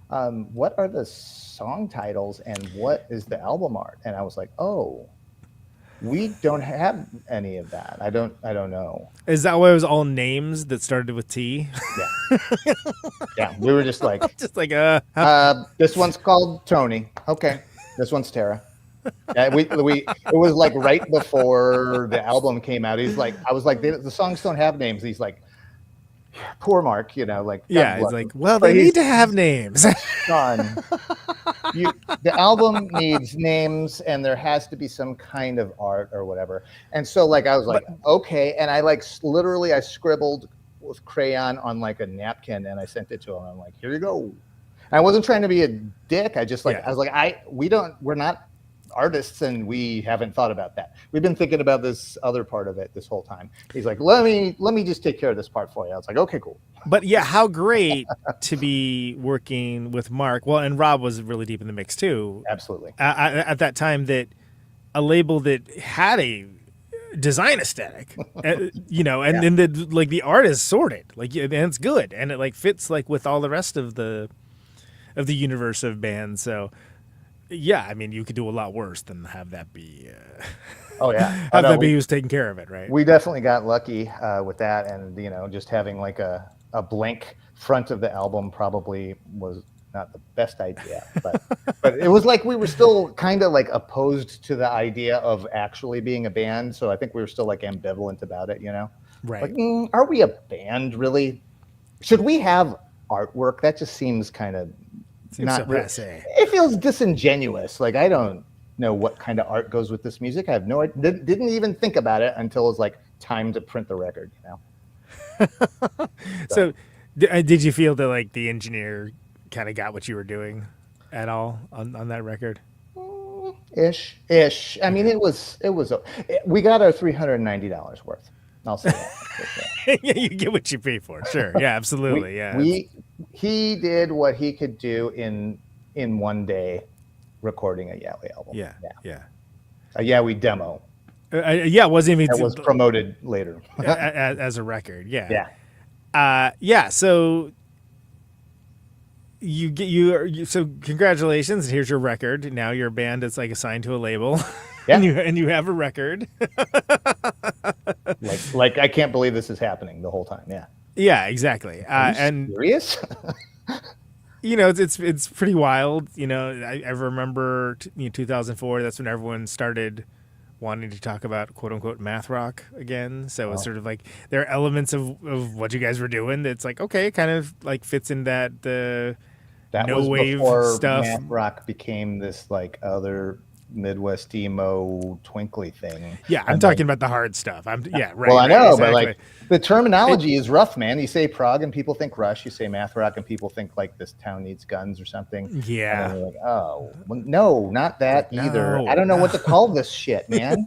what are the song titles and what is the album art?" And I was like, "Oh, we don't have any of that. I don't know." Is that why it was all names that started with T? Yeah. Yeah. We were just like, this one's called Tony. Okay. This one's Tara. Yeah, it was like right before the album came out. He's like, I was like, the songs don't have names. He's like, poor Mark, like, yeah, it's like, well, they need to have names. Son, the album needs names, and there has to be some kind of art or whatever. And so, like, I was like, okay, and I like literally I scribbled with crayon on like a napkin, and I sent it to him. I'm like, here you go. And I wasn't trying to be a dick. I just I was like, we're not artists, and we haven't thought about that. We've been thinking about this other part of it this whole time. He's like, let me just take care of this part for you. I was like, okay, cool. But yeah, how great to be working with Mark. Well, and Rob was really deep in the mix too. Absolutely. At that time, that a label that had a design aesthetic, and then the art is sorted, like, and it's good, and it like fits like with all the rest of the universe of bands. So yeah, I mean, you could do a lot worse than have that be. Oh yeah, have that be who's taking care of it, right? We definitely got lucky with that, and just having like a blank front of the album probably was not the best idea, but it was like we were still kind of like opposed to the idea of actually being a band, so I think we were still like ambivalent about it, Right? Like, are we a band really? Should we have artwork? That just seems kind of. Not really. It feels disingenuous. Like, I don't know what kind of art goes with this music. I have no idea. Didn't even think about it until it was like time to print the record, So did you feel that like the engineer kind of got what you were doing at all on that record? Ish. I mean, it was we got our $390 worth. I'll say that. Yeah, you get what you pay for. Sure. Yeah, absolutely. He did what he could do in one day, recording a Yowie album. Yeah. A Yowie demo. It wasn't even. That was promoted later as a record. Yeah. So so congratulations. Here's your record. Now your band is like assigned to a label. Yeah. and you have a record. like I can't believe this is happening the whole time. Yeah. Yeah, exactly. And serious? It's pretty wild. I remember 2004. That's when everyone started wanting to talk about quote unquote math rock again. So it's sort of like there are elements of what you guys were doing that's like, okay, kind of like fits in that no was wave before stuff. Math rock became this like other Midwest emo twinkly thing. Yeah, I'm talking about the hard stuff. Right. Well, I know, exactly. but like the terminology is rough, man. You say prog and people think Rush. You say math rock and people think like this town needs guns or something. Yeah. And then you're like, oh, well, no, not that either. I don't know what to call this shit, man.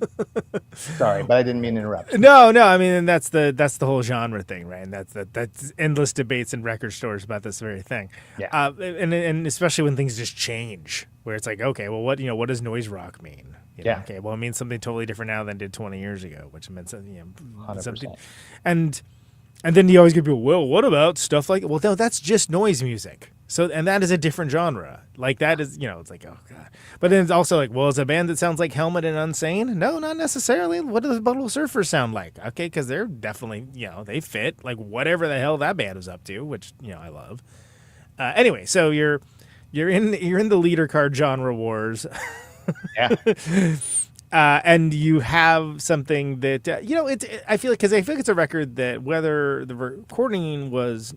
Sorry, but I didn't mean to interrupt. No. I mean, that's the whole genre thing, right? And that's endless debates in record stores about this very thing. Yeah. And especially when things just change. Where it's like, okay, well, what does noise rock mean? Okay, well, it means something totally different now than it did 20 years ago, which meant something. 100%. And then you always get people, well, what about stuff like? Well, no, that's just noise music. So, and that is a different genre. Like that is, it's like, oh god. But then it's also like, well, is a band that sounds like Helmet and Unsane? No, not necessarily. What do the Butthole Surfers sound like? Okay, because they're definitely, they fit like whatever the hell that band was up to, which I love. Anyway, so you're in the leader card genre wars. Yeah. And you have something that I feel like it's a record that whether the recording was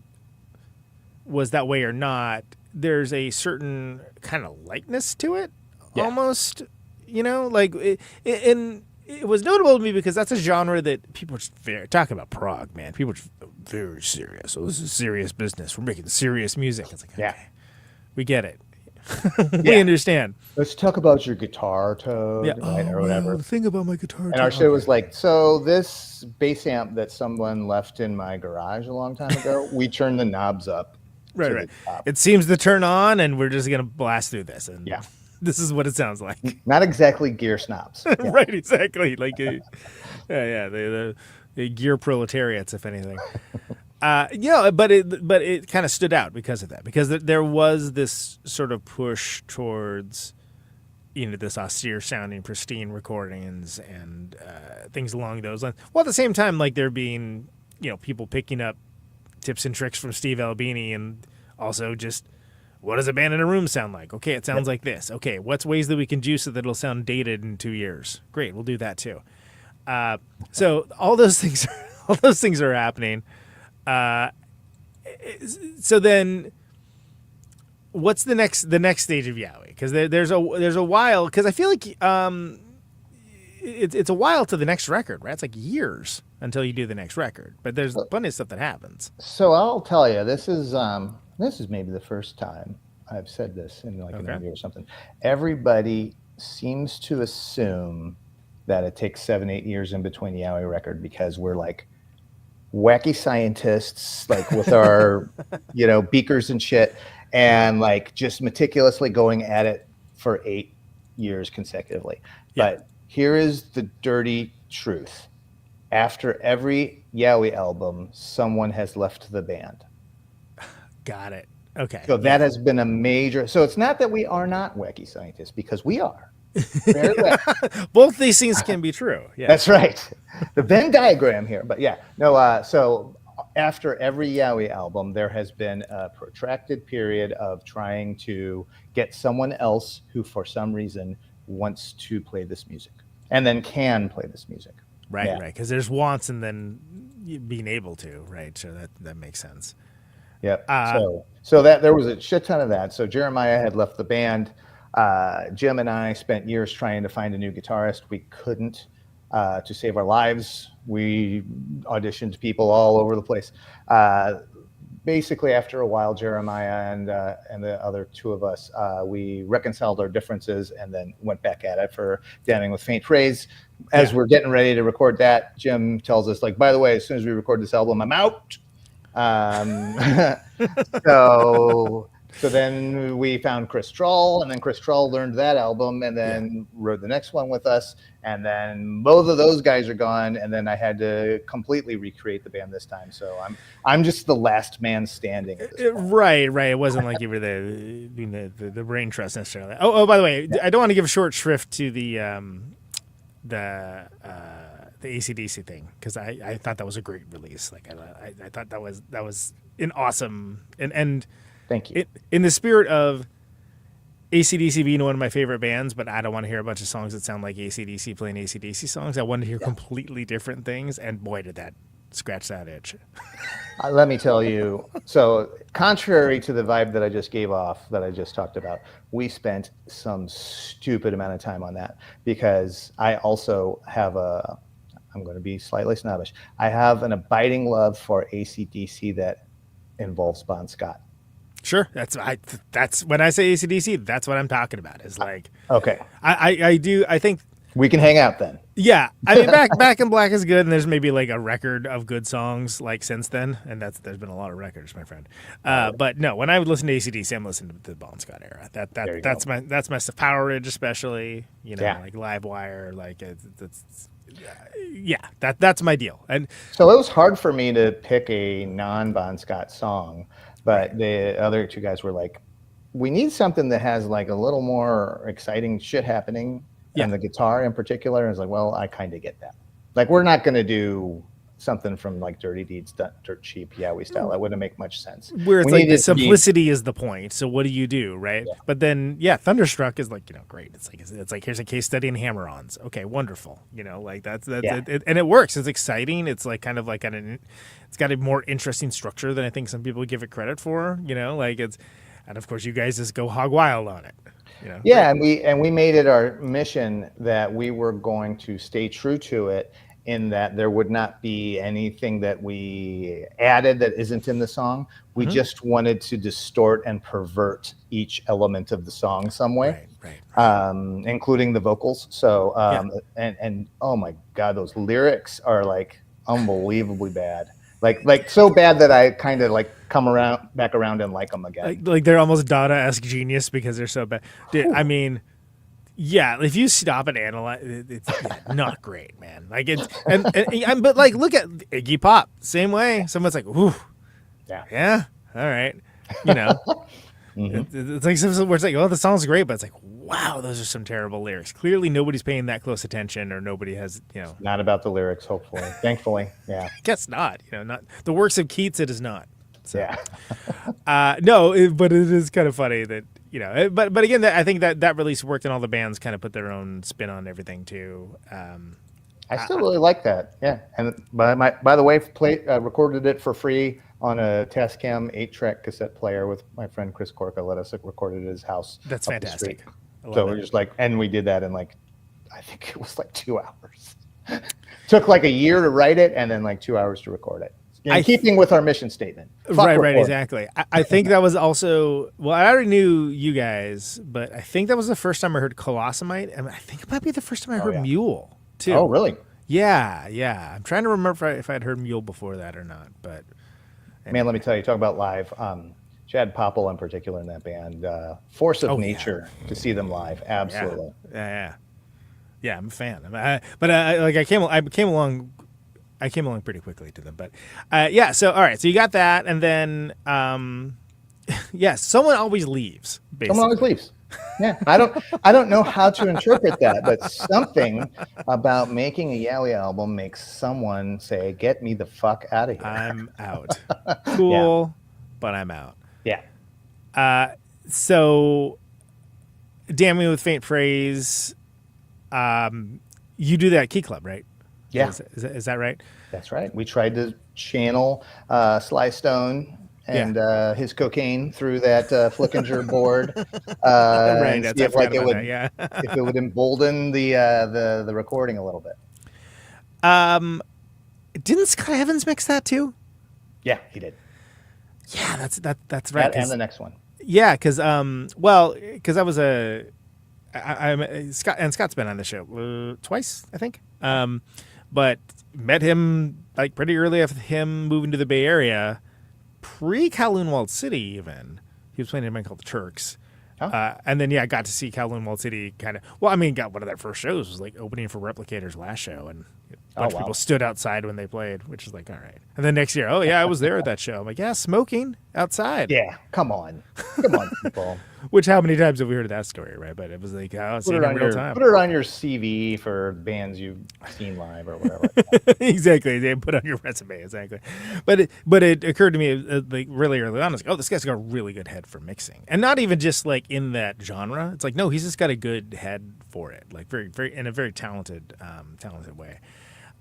that way or not, there's a certain kind of lightness to it, Yeah. almost, like and it was notable to me because that's a genre that people are just talking about prog, man. People are just very serious. So this is serious business. We're making serious music. It's like, okay, Yeah. we get it. We understand. Let's talk about your guitar, Toad, Yeah. right, or whatever. The thing about my guitar. And our shit was like, so this bass amp that someone left in my garage a long time ago, we turned the knobs up. right, to right. the top. It seems to turn on, and we're just gonna blast through this. And Yeah. this is what it sounds like. Not exactly gear snobs. Yeah. Right, exactly. Like, the gear proletariats, if anything. But it kind of stood out because of that, because there was this sort of push towards, this austere sounding, pristine recordings and things along those lines. While at the same time, like there being, people picking up tips and tricks from Steve Albini, and also just, what does a band in a room sound like? Okay, it sounds like this. Okay, what's ways that we can juice it that it'll sound dated in 2 years? Great, we'll do that too. So all those things are happening. So then, what's the next stage of Yowie? Because there's a while. Because I feel like it's a while to the next record, right? It's like years until you do the next record. But there's plenty of stuff that happens. So I'll tell you, this is maybe the first time I've said this in like an interview or something. Everybody seems to assume that it takes 7-8 years in between the Yowie record because we're like wacky scientists, like with our, beakers and shit, and like just meticulously going at it for 8 years consecutively. Yeah. But here is the dirty truth. After every Yowie album, someone has left the band. Got it. Okay. So that has been a major. So it's not that we are not wacky scientists, because we are. Very well. Both these things can be true. Yeah. That's right. The Venn diagram here. But yeah, no. So after every Yowie album, there has been a protracted period of trying to get someone else who, for some reason, wants to play this music and then can play this music. Right, Yeah. right. Because there's wants and then being able to, right? So that makes sense. Yep. So that there was a shit ton of that. So Jeremiah had left the band. Jim and I spent years trying to find a new guitarist. We couldn't. To save our lives, we auditioned people all over the place. Basically, after a while, Jeremiah and the other two of us, we reconciled our differences and then went back at it for Damning with Faint Praise. As we're getting ready to record that, Jim tells us, like, by the way, as soon as we record this album, I'm out. So then we found Chris Troll, and then Chris Troll learned that album and then wrote the next one with us. And then both of those guys are gone. And then I had to completely recreate the band this time. So I'm just the last man standing. At this point. Right. It wasn't like you were the brain trust necessarily. Oh, by the way, I don't want to give a short shrift to the AC/DC thing, because I thought that was a great release. Like I thought that was an awesome and Thank you. In the spirit of AC/DC being one of my favorite bands, but I don't want to hear a bunch of songs that sound like AC/DC playing AC/DC songs. I want to hear completely different things, and boy, did that scratch that itch. Let me tell you. So, contrary to the vibe that I just gave off, that I just talked about, we spent some stupid amount of time on that, because I also have I'm going to be slightly snobbish. I have an abiding love for AC/DC that involves Bon Scott. Sure, that's when I say AC/DC, that's what I'm talking about. Is like, okay, I think we can hang out then. Yeah, I mean, Back in Black is good, and there's maybe like a record of good songs like since then, and there's been a lot of records, my friend. But no, when I would listen to AC/DC, I'm listening to the Bon Scott era. That's my stuff. Power Ridge, especially, like Live Wire, like that's my deal. And so it was hard for me to pick a non-Bon Scott song, but the other two guys were like, we need something that has like a little more exciting shit happening. And the guitar in particular, and I was like, well, I kind of get that. Like, we're not going to do something from like Dirty Deeds, Dirt Cheap, Yowie style. That wouldn't make much sense. Where it's like the simplicity is the point. So what do you do, right? Yeah. But then, Thunderstruck is like, great. It's like here's a case study in hammer-ons. Okay, wonderful. Like that's it, and it works. It's exciting. It's like kind of like it's got a more interesting structure than I think some people give it credit for. Like it's. And of course, you guys just go hog wild on it. Yeah, and we made it our mission that we were going to stay true to it, in that there would not be anything that we added that isn't in the song. We just wanted to distort and pervert each element of the song some way, right. Including the vocals. So, and oh my God, those lyrics are like unbelievably bad. Like so bad that I kind of like come back around and like them again. Like they're almost Dada-esque genius because they're so bad. Dude, I mean, yeah, if you stop and analyze, it's not great, man. Like it's but like look at Iggy Pop, same way. Someone's like, ooh, yeah, all right, it's like something where it's like, oh, the song's great, but it's like, wow, those are some terrible lyrics. Clearly, nobody's paying that close attention, or nobody has, Not about the lyrics, hopefully, thankfully, yeah. I guess not. Not the works of Keats. It is not. So, yeah. No, but it is kind of funny that. But again, I think that release worked, and all the bands kind of put their own spin on everything too. I still really like that, yeah. And by the way, recorded it for free on a Tascam 8-track cassette player with my friend Chris Corca. Let us record it at his house. That's fantastic. So we're just like, and we did that in like, I think it was like 2 hours. Took like a year to write it, and then like 2 hours to record it. In keeping with our mission statement. Right, exactly. I think that was also, well, I already knew you guys, but I think that was the first time I heard Colossomite. I think it might be the first time I heard Mule, too. Oh, really? Yeah. I'm trying to remember if I'd heard Mule before that or not, but. Anyway. Man, let me tell you, talk about live. Chad Popple in particular in that band, force of nature to see them live. Absolutely. Yeah, I'm a fan. I came along pretty quickly to them, but so all right, so you got that, and then someone always leaves, basically. Someone always leaves. Yeah, I don't know how to interpret that, but something about making a Yowie album makes someone say, get me the fuck out of here. I'm out. Cool, but I'm out. Yeah. So Damn Me with Faint Praise, you do that at Key Club, right? Yeah. Is that right? That's right. We tried to channel Sly Stone and his cocaine through that Flickinger board. Right. That's if it would embolden the recording a little bit. Didn't Scott Evans mix that too? Yeah, he did. Yeah, that's right. That and the next one. Yeah, because I was Scott's been on the show twice, I think. But met him like pretty early after him moving to the Bay Area, pre-Kowloon Walled City even. He was playing in a band called the Turks. Oh. And then, got to see Kowloon Walled City got one of their first shows was like opening for Replicator's last show. And a bunch of people stood outside when they played, which is like, all right. And then next year, I was there at that show. I'm like, smoking outside. Yeah, come on, people. Which, how many times have we heard of that story, right? But it was like, put it on your CV for bands you've seen live or whatever. Exactly, they put on your resume, exactly. But it occurred to me like really early on, I was like, this guy's got a really good head for mixing, and not even just like in that genre. It's like, no, he's just got a good head for it, like very, very in a very talented way.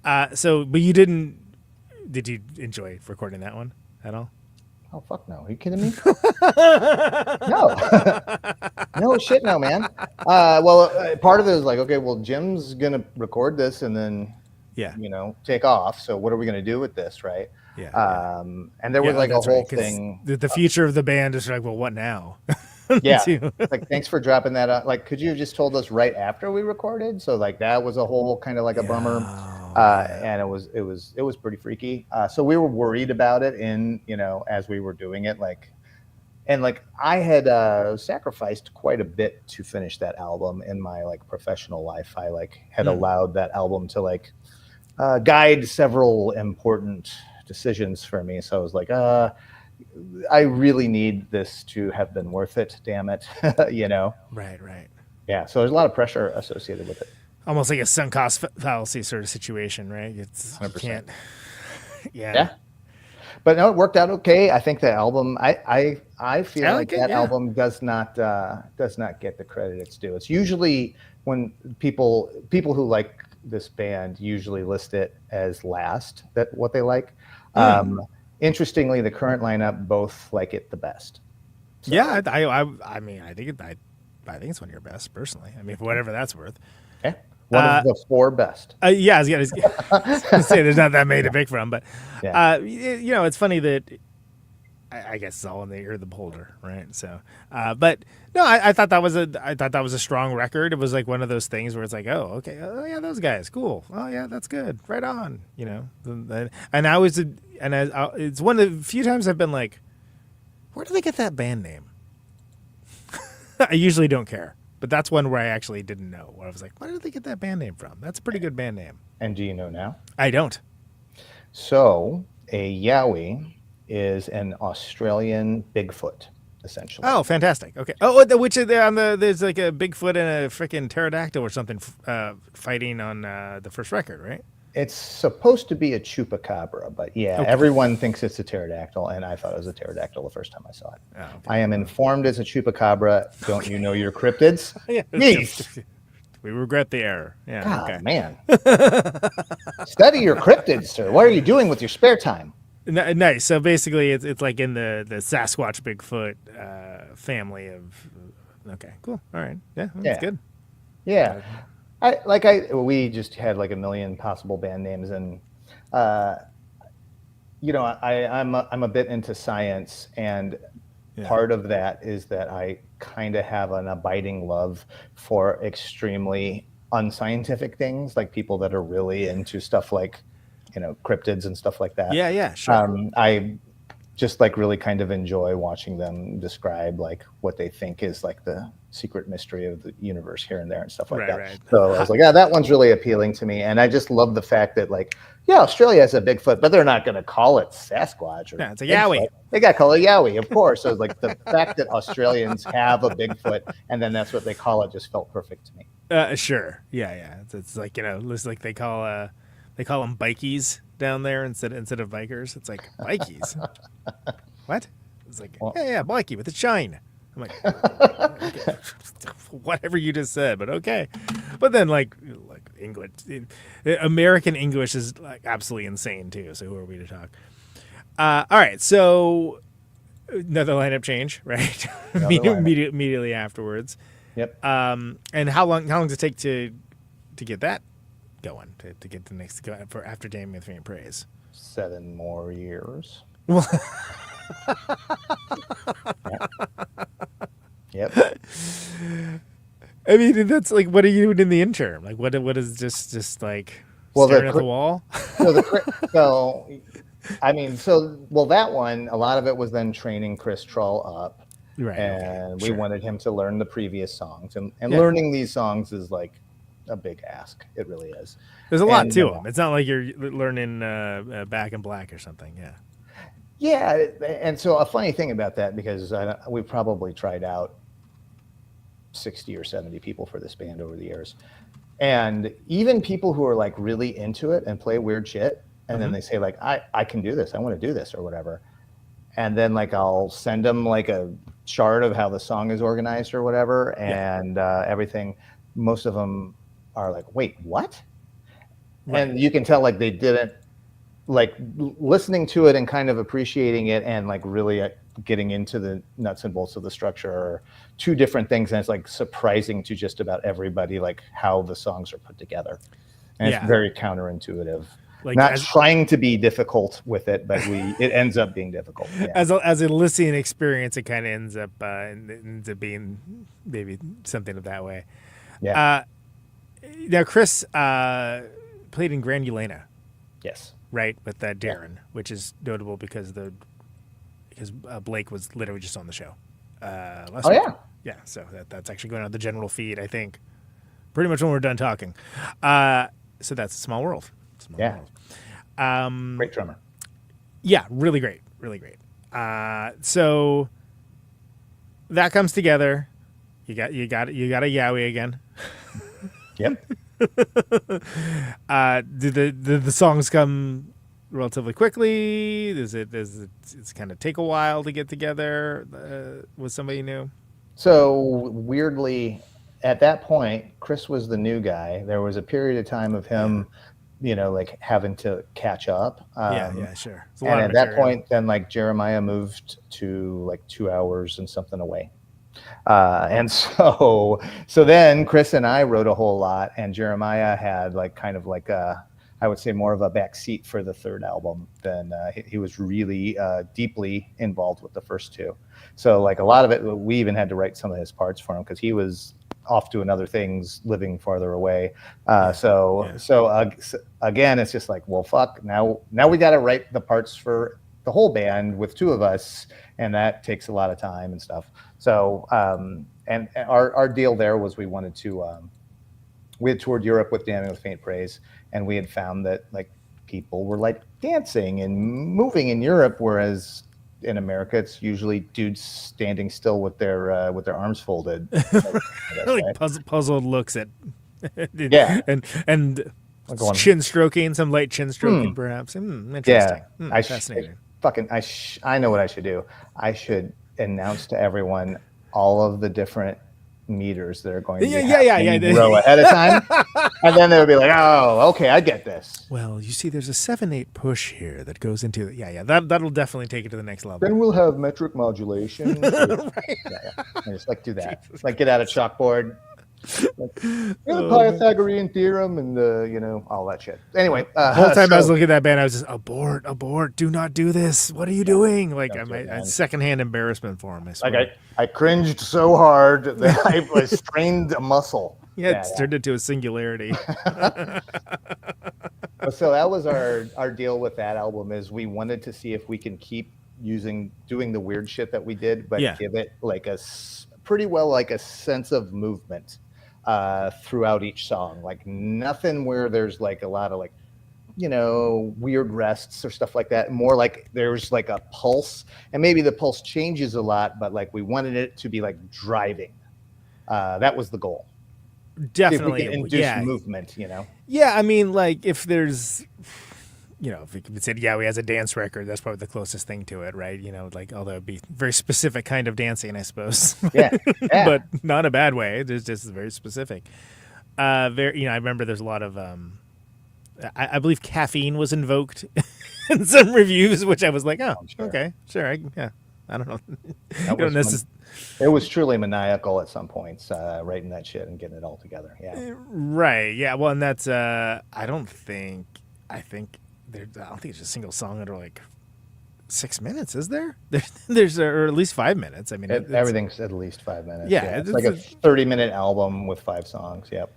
But you did you enjoy recording that one at all? Oh, fuck no. Are you kidding me? No. No shit, no, man. Part of it is like, okay, well, Jim's going to record this and then, take off. So what are we going to do with this, right? Yeah. And there was like a whole thing. The future of the band is like, well, what now? Yeah. Like, thanks for dropping that out. Like, could you have just told us right after we recorded? So like that was a whole kind of like a bummer. And it was pretty freaky. So we were worried about it as we were doing it, I had sacrificed quite a bit to finish that album in my like professional life. I had allowed that album to guide several important decisions for me. So I was like, I really need this to have been worth it. Damn it. Right. Yeah. So there's a lot of pressure associated with it. Almost like a sunk cost fallacy sort of situation, right? It's 100%. You can't. Yeah. But no, it worked out okay. I think the album. I feel like that album does not get the credit it's due. It's usually when people who like this band usually list it as last what they like. Interestingly, the current lineup both like it the best. Yeah, I mean, I think it's one of your best personally. I mean, for whatever that's worth. Okay. One of the 4 best. Yeah, I was gonna say there's not that many to pick from, but Yeah. you know, it's funny that I guess it's all in the ear of the beholder, right? So, but no, I thought that was a strong record. It was like one of those things where it's like, oh, okay, oh yeah, those guys, cool. Oh yeah, that's good, right on. You know, it's one of the few times I've been like, where do they get that band name? I usually don't care, but that's one where I actually didn't know. Where I was like, where did they get that band name from? That's a pretty good band name. And do you know now? I don't. So a Yowie is an Australian Bigfoot, essentially. Oh, fantastic. Okay. Oh, which is on there's like a Bigfoot and a freaking pterodactyl or something fighting on the first record, right? It's supposed to be a chupacabra, but yeah, Okay. everyone thinks it's a pterodactyl, and I thought it was a pterodactyl the first time I saw it. Oh, okay. I am informed as a chupacabra. Don't you know your cryptids? Yeah. Jeez. We regret the error. Yeah. God, Okay. man. Study your cryptids, sir. What are you doing with your spare time? Nice. So basically, it's like in the Sasquatch Bigfoot family of. Okay. Cool. All right. Yeah. That's Yeah. good. Yeah. We just had like a million possible band names, and you know, I'm a bit into science, and Yeah. part of that is that I kind of have an abiding love for extremely unscientific things, like people that are really into stuff like, you know, cryptids and stuff like that. Yeah. Yeah. Sure. I just like really kind of enjoy watching them describe like what they think is like the secret mystery of the universe here and there and stuff like that. Right. So I was like, yeah, that one's really appealing to me. And I just love the fact that like, yeah, Australia has a Bigfoot, but they're not going to call it Sasquatch. Or Yeah, it's a Bigfoot. Yowie. They got to call it Yowie, of course. So it's like the fact that Australians have a Bigfoot and then that's what they call it just felt perfect to me. Sure. Yeah. It's like, you know, it's like they call them bikies down there instead of bikers. It's like bikies. What? It's like, Well- yeah, bikey with a shine. I'm like, okay. Whatever you just said, but okay. But then like English, American English is like absolutely insane too. So who are we to talk? All right, so another lineup change, right? Immediately afterwards. Yep. And how long does it take to get that going to get the next for after Damien with Fame and Praise? 7 more years. Well, Yep. I mean, that's like, what are you doing in the interim? Like, what is just like staring at the wall? That one, a lot of it was then training Chris Trull up. Right. And we sure. wanted him to learn the previous songs. And Yeah. learning these songs is like a big ask. It really is. There's a lot And, to them. It's not like you're learning Back in Black or something. Yeah. Yeah. And so a funny thing about that, because we probably tried out 60 or 70 people for this band over the years. And even people who are like really into it and play weird shit, and then they say like, I can do this. I want to do this or whatever. And then like I'll send them like a chart of how the song is organized or whatever, and everything. Most of them are like, wait, what? Right. And you can tell like they didn't like listening to it and kind of appreciating it and like really getting into the nuts and bolts of the structure are two different things. And it's like surprising to just about everybody, like how the songs are put together. And it's very counterintuitive. Like not trying to be difficult with it, but it ends up being difficult. Yeah. As a listening experience, it kind of ends up being maybe something of that way. Yeah. Now Chris played in Granulana, Yes. right, with Darren, which is notable because Blake was literally just on the show last week. Yeah. So that's actually going on the general feed, I think, pretty much when we're done talking. So that's a small world. World. Great drummer. Yeah, really great. So that comes together. You got a Yowie again. Yep. Did the songs come relatively quickly? Does it kind of take a while to get together with somebody new? So weirdly, at that point, Chris was the new guy. There was a period of time of him like having to catch up. Sure. It's a And lot at of that material. point, then like Jeremiah moved to like 2 hours and something away. And so then Chris and I wrote a whole lot, and Jeremiah had like kind of like I would say more of a back seat for the third album than he was really deeply involved with the first two. So like a lot of it, we even had to write some of his parts for him because he was off doing other things, living farther away. So again, it's just like, well, fuck. Now we got to write the parts for the whole band with two of us, and that takes a lot of time and stuff. So and our deal there was we wanted to. We had toured Europe with Damning with Faint Praise, and we had found that like people were like dancing and moving in Europe, whereas in America it's usually dudes standing still with their arms folded, Like puzzled looks at and Going, chin stroking, some light chin stroking, perhaps. Interesting. Fascinating. I know what I should do. I should announce to everyone all of the different meters that are going to be row ahead of time, and then they'll be like, "Oh, okay, I get this." Well, you see, there's a 7/8 push here that goes into that'll definitely take it to the next level. Then we'll have metric modulation. Right. I just like do that. Jesus like get out a chalkboard. Like, the Pythagorean theorem and the all that shit. Anyway, the whole time I was looking at that band, I was just abort, do not do this. What are you doing? Like I secondhand embarrassment for him. I swear. Like I cringed so hard that I strained a muscle. It's turned into a singularity. So that was our deal with that album. Is we wanted to see if we can keep doing the weird shit that we did, but give it like pretty well like a sense of movement throughout each song. Like nothing where there's like a lot of like weird rests or stuff like that. More like there's like a pulse, and maybe the pulse changes a lot, but like we wanted it to be like driving. That was the goal. Definitely. See if we can induce movement, Yeah, I mean, like if there's if we said he has a dance record, that's probably the closest thing to it, right? Like although it'd be very specific kind of dancing, I suppose. But not a bad way. It's just very specific. I remember there's a lot of I believe caffeine was invoked in some reviews, which I was like, okay, sure, I don't know. It was truly maniacal at some points, writing that shit and getting it all together. Yeah. Right. Yeah. Well, and that's I think there's a single song under like 6 minutes. Is there? There's or at least 5 minutes. I mean, everything's at least 5 minutes. Yeah, it's like a 30-minute album with 5 songs. Yep.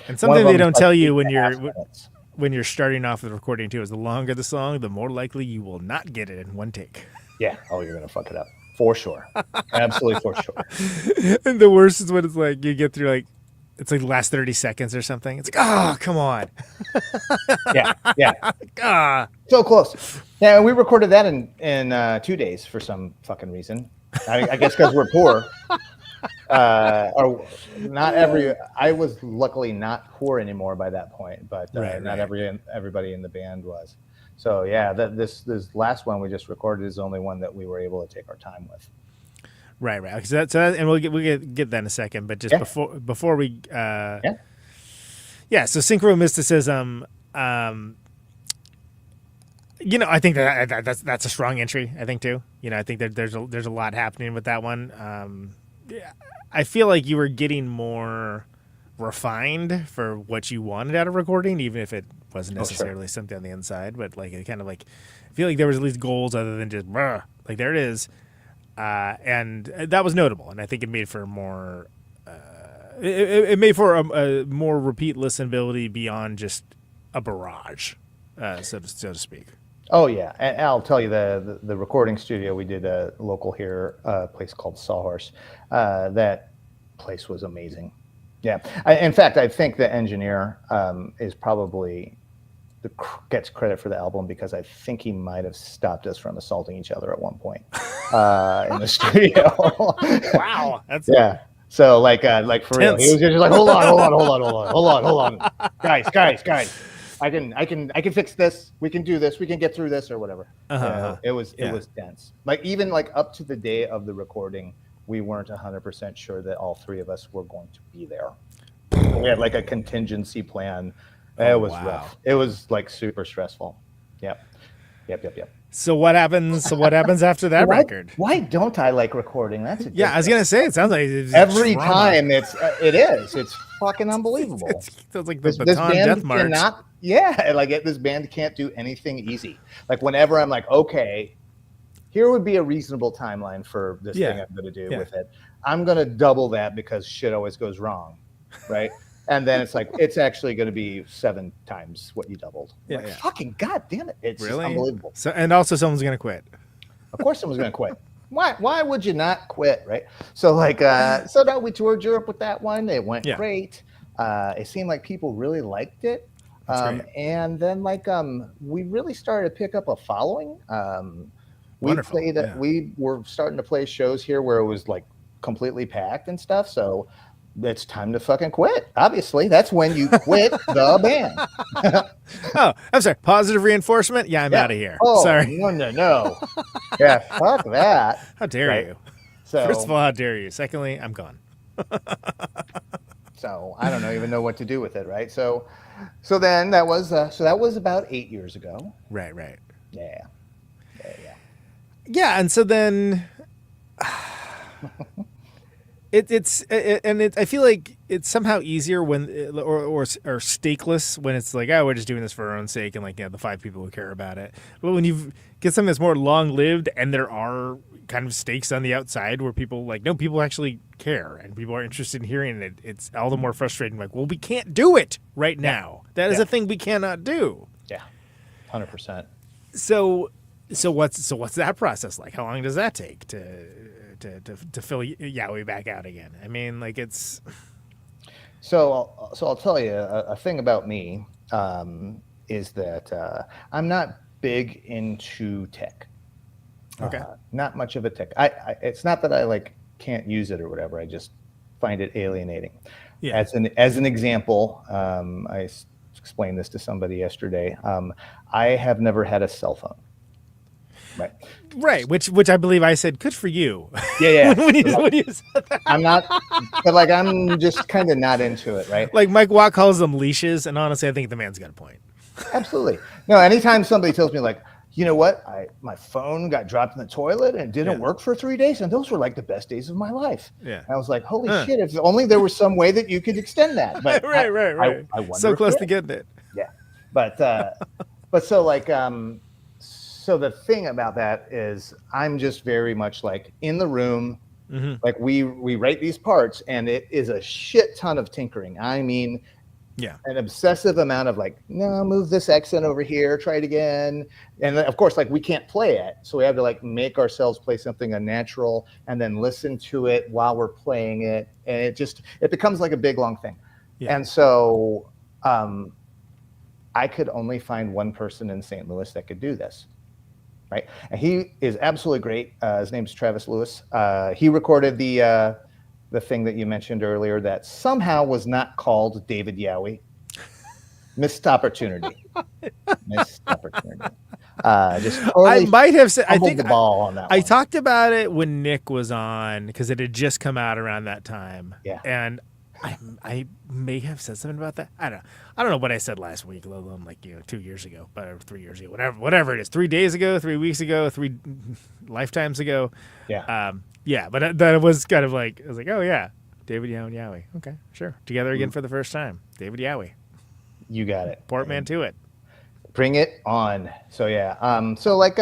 And something they don't tell you when you're starting off the recording too is the longer the song, the more likely you will not get it in one take. Yeah. Oh, you're gonna fuck it up for sure. Absolutely for sure. And the worst is when it's like you get through like it's like the last 30 seconds or something. It's like, oh, come on. Yeah. So close. Yeah, we recorded that in 2 days for some fucking reason. I guess because we're poor. Or not I was luckily not poor anymore by that point, but not everybody in the band was. So yeah, this last one we just recorded is the only one that we were able to take our time with. Right. And we'll get that in a second, but just before we so synchro mysticism. I think that's a strong entry. I think too. I think that there's a lot happening with that one. I feel like you were getting more refined for what you wanted out of recording, even if it wasn't necessarily something on the inside. But like it kind of like I feel like there was at least goals other than just like there it is. And that was notable, and I think it made for more. It made for a more repeat listenability beyond just a barrage, so to speak. Oh yeah, and I'll tell you the recording studio we did a local here, a place called Sawhorse. That place was amazing. Yeah, in fact, I think the engineer is probably gets credit for the album because I think he might have stopped us from assaulting each other at one point in the studio. Wow, that's So like for real, he was just like, hold on, guys, I can fix this. We can do this. We can get through this or whatever. It was dense. Like even like up to the day of the recording, we weren't 100% sure that all three of us were going to be there. We had like a contingency plan It was wow. rough. It was like super stressful. Yep. So what happens? So what happens after that record? Why don't I like recording? That's a good Yeah, I was gonna say it sounds like it's every trauma. time it's fucking unbelievable. It sounds like the This Baton band Death March. cannot, this band can't do anything easy. Like whenever I'm like, okay, here would be a reasonable timeline for this thing I'm going to do with it. I'm going to double that because shit always goes wrong, right? And then it's like, it's actually going to be 7 times what you doubled. Like, fucking goddamn it. It's just unbelievable. So, and also someone's going to quit. Of course someone's going to quit. Why would you not quit, right? So like, so now we toured Europe with that one. It went great. It seemed like people really liked it. And then like, we really started to pick up a following. We were starting to play shows here where it was like completely packed and stuff. So it's time to fucking quit. Obviously, that's when you quit the band. Oh, I'm sorry. Positive reinforcement? Yeah, I'm out of here. Oh, sorry. No. Yeah, fuck that. How dare you? So, first of all, how dare you? Secondly, I'm gone. So I don't even know what to do with it, right? So then that was about 8 years ago. Right. Yeah, and so then I feel like it's somehow easier when or stakeless when it's like, oh, we're just doing this for our own sake and like the 5 people who care about it. But when you get something that's more long lived and there are kind of stakes on the outside where people like, no, people actually care and people are interested in hearing it, it's all the more frustrating. Like, well, we can't do it right now. That is a thing we cannot do. Yeah, 100%. So what's that process like? How long does that take to fill Yowie back out again? I mean, like it's. So I'll tell you a thing about me is that I'm not big into tech. Okay. Not much of a tech. I it's not that I like can't use it or whatever. I just find it alienating. Yeah. As an example, I explained this to somebody yesterday. I have never had a cell phone. Right, which I believe I said, good for you. Yeah. when you said that. I'm not, but like I'm just kind of not into it, right? Like Mike Watt calls them leashes, and honestly, I think the man's got a point. Absolutely. No, anytime somebody tells me like, you know what, my phone got dropped in the toilet and it didn't work for 3 days, and those were like the best days of my life. Yeah. And I was like, holy shit, if only there was some way that you could extend that. But right. I wonder so close to getting it. Yeah. But so like so the thing about that is I'm just very much like in the room. Mm-hmm. Like we write these parts and it is a shit ton of tinkering. I mean, an obsessive amount of like, no, move this accent over here, try it again. And then, of course, like we can't play it. So we have to like make ourselves play something unnatural and then listen to it while we're playing it. And it becomes like a big long thing. Yeah. And so I could only find one person in St. Louis that could do this. Right. And he is absolutely great. His name's Travis Lewis. He recorded the thing that you mentioned earlier that somehow was not called David Yowie. Missed opportunity. Just totally I might have said. I think the ball on that. I talked about it when Nick was on because it had just come out around that time. Yeah. And I may have said something about that. I don't know what I said last week, let alone like 2 years ago, or 3 years ago, whatever it is. 3 days ago, 3 weeks ago, 3 lifetimes ago. Yeah. But that was kind of like I was like, oh yeah, David Yowie. Okay, sure. Together again for the first time, David Yowie. You got it. Portman to it. Bring it on. So yeah. So like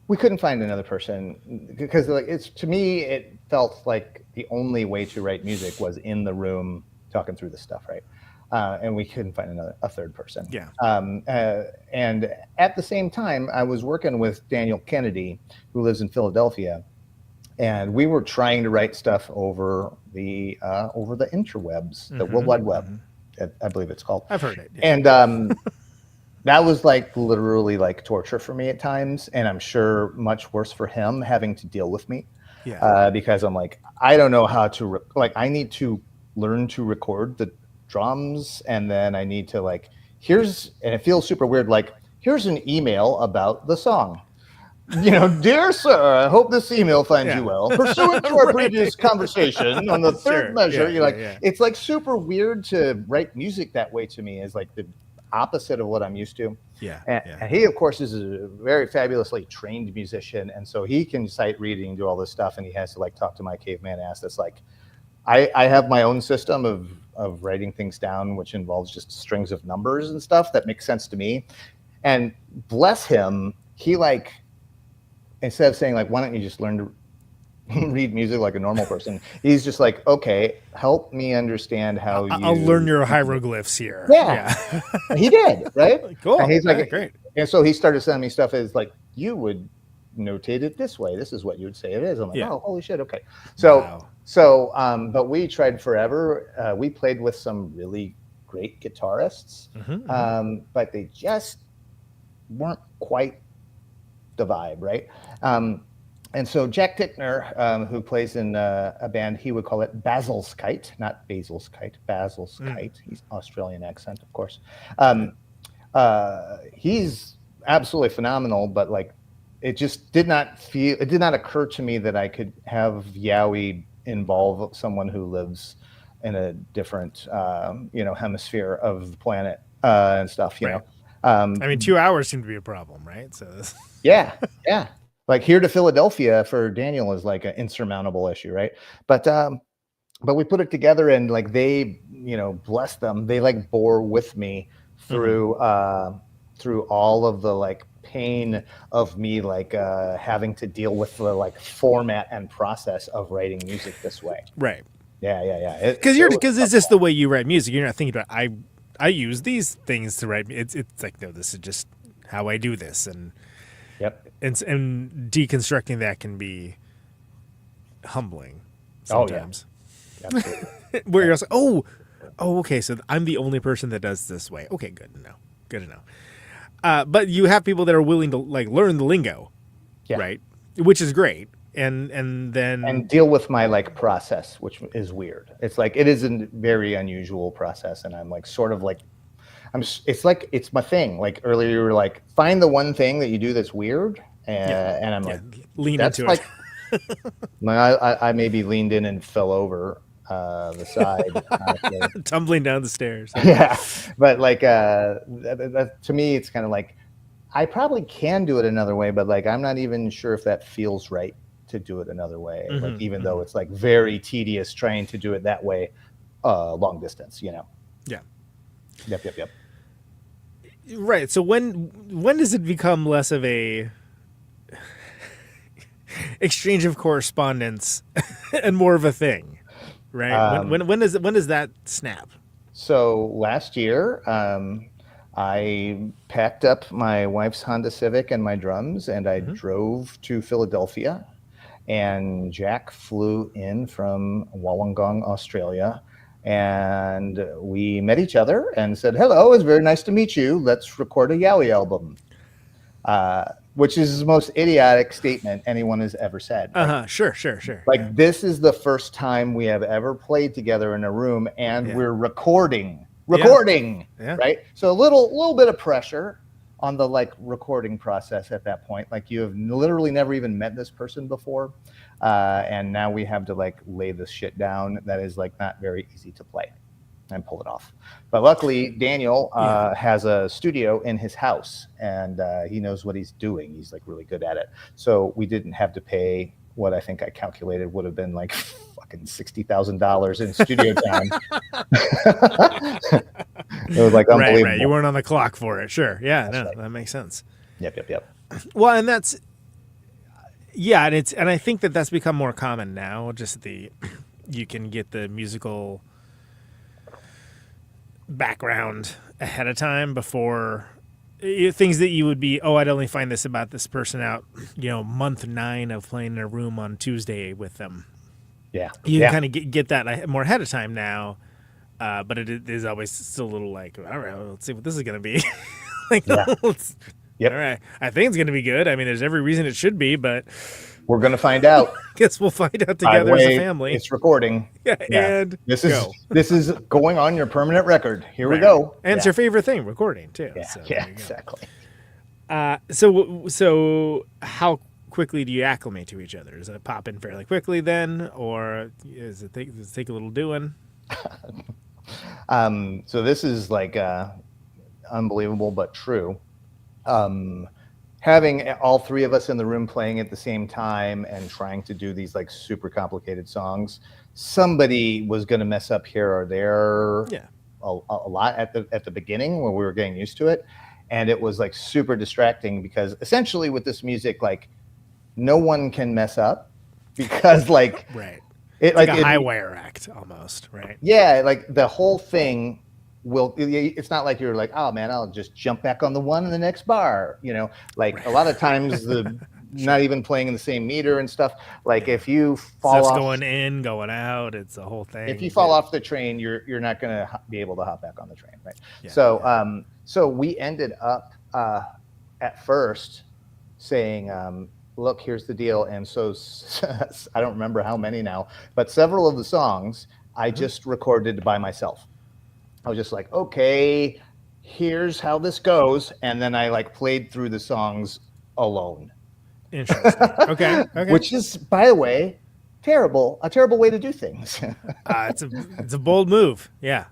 we couldn't find another person because like to me it felt like the only way to write music was in the room talking through the stuff, right? And we couldn't find a third person. Yeah. And at the same time, I was working with Daniel Kennedy, who lives in Philadelphia, and we were trying to write stuff over the interwebs, the World Wide Web, I believe it's called. I've heard it. Yeah. And that was like literally like torture for me at times, and I'm sure much worse for him having to deal with me. Yeah. Because I'm like, I don't know how to I need to learn to record the drums, and then I need to and it feels super weird. Like, here's an email about the song. Dear sir, I hope this email finds Yeah. you well. Pursuant to our previous conversation on the third Sure. measure, Yeah. it's like super weird to write music that way to me, is like the opposite of what I'm used to. Yeah. And he, of course, is a very fabulously trained musician. And so he can sight reading and do all this stuff. And he has to like talk to my caveman ass. That's like, I have my own system of writing things down, which involves just strings of numbers and stuff that makes sense to me. And bless him, he like, instead of saying like, why don't you just learn to read music like a normal person, he's just like, okay, help me understand how I'll learn your hieroglyphs here. Yeah. He did, right? Cool. And he's like, Yeah, great. And so he started sending me stuff as like, you would notate it this way. This is what you would say it is. I'm like, oh, holy shit. Okay. But we tried forever. We played with some really great guitarists, but they just weren't quite the vibe, right? And so Jack Tickner, who plays in a band, he would call it Basil's Kite, not Basil's Kite, Basil's Kite. He's Australian accent, of course. He's absolutely phenomenal, but like, it did not occur to me that I could have Yowie involve someone who lives in a different, hemisphere of the planet and stuff, you know. I mean, 2 hours seem to be a problem, right? So this... Yeah. Like here to Philadelphia for Daniel is like an insurmountable issue, right? But we put it together, and like they, bless them, they like bore with me through all of the like pain of me like having to deal with the like format and process of writing music this way. Right. Yeah. Because it's just the way you write music. You're not thinking about I use these things to write. It's like, no, this is just how I do this, and and deconstructing that can be humbling sometimes. Oh, yeah. Absolutely. Where you're like, okay, so I'm the only person that does this way. Okay, good to know. But you have people that are willing to like learn the lingo, right? Which is great. And deal with my like process, which is weird. It's like, it is a very unusual process, and I'm like sort of like, it's like, it's my thing. Like earlier you were like, find the one thing that you do that's weird, and I'm like, lean that's into like, it. I maybe leaned in and fell over the side, tumbling down the stairs. Yeah, but like that, to me, it's kind of like, I probably can do it another way, but like I'm not even sure if that feels right to do it another way. Like even though it's like very tedious trying to do it that way, long distance, Yeah. Yep. Right. So when does it become less of a exchange of correspondence and more of a thing? Right. When does that snap? So last year, I packed up my wife's Honda Civic and my drums, and I drove to Philadelphia, and Jack flew in from Wollongong, Australia, and we met each other and said, hello, it's very nice to meet you. Let's record a Yowie album, which is the most idiotic statement anyone has ever said. Right? Sure. Like this is the first time we have ever played together in a room, and we're recording, right? So a little bit of pressure on the like recording process at that point. Like you have literally never even met this person before, and now we have to like lay this shit down that is like not very easy to play and pull it off. But luckily Daniel has a studio in his house, and he knows what he's doing. He's like really good at it. So we didn't have to pay what I think I calculated would have been like fucking $60,000 in studio time. It was like unbelievable. Right. You weren't on the clock for it. Sure. Yeah. That's right. That makes sense. Yep. Well, and that's, and I think that's become more common now. Just you can get the musical background ahead of time before things that you would be, I'd only find this about this person out, month 9 of playing in a room on Tuesday with them. Yeah. You can kind of get that more ahead of time now. But it is always still a little like, all right, let's see what this is going to be. All right. I think it's going to be good. I mean, there's every reason it should be, but we're going to find out. Guess we'll find out together as a family. It's recording. Yeah. And this is going on your permanent record. Here we go. And it's your favorite thing, recording too. Yeah, so exactly. So how quickly do you acclimate to each other? Does it pop in fairly quickly then, or does it take a little doing? So this is like unbelievable but true. Having all three of us in the room playing at the same time and trying to do these like super complicated songs, somebody was going to mess up here or there. Yeah. A lot at the beginning when we were getting used to it, and it was like super distracting because essentially with this music, like no one can mess up because like Right. it Like a high wire act almost, right? yeah, like the whole thing will. It's not like you're like, oh man, I'll just jump back on the one in the next bar. You know, like a lot of times not even playing in the same meter and stuff. Like if you fall Stuff's off, going in, going out. It's a whole thing. if you fall off the train, you're not gonna be able to hop back on the train, right? Yeah, So so we ended up at first saying, look, here's the deal. And so I don't remember how many now, but several of the songs I just recorded by myself. I was just like, okay, here's how this goes. And then I like played through the songs alone. Interesting. Okay. Which is, by the way, a terrible way to do things. It's a bold move. Yeah.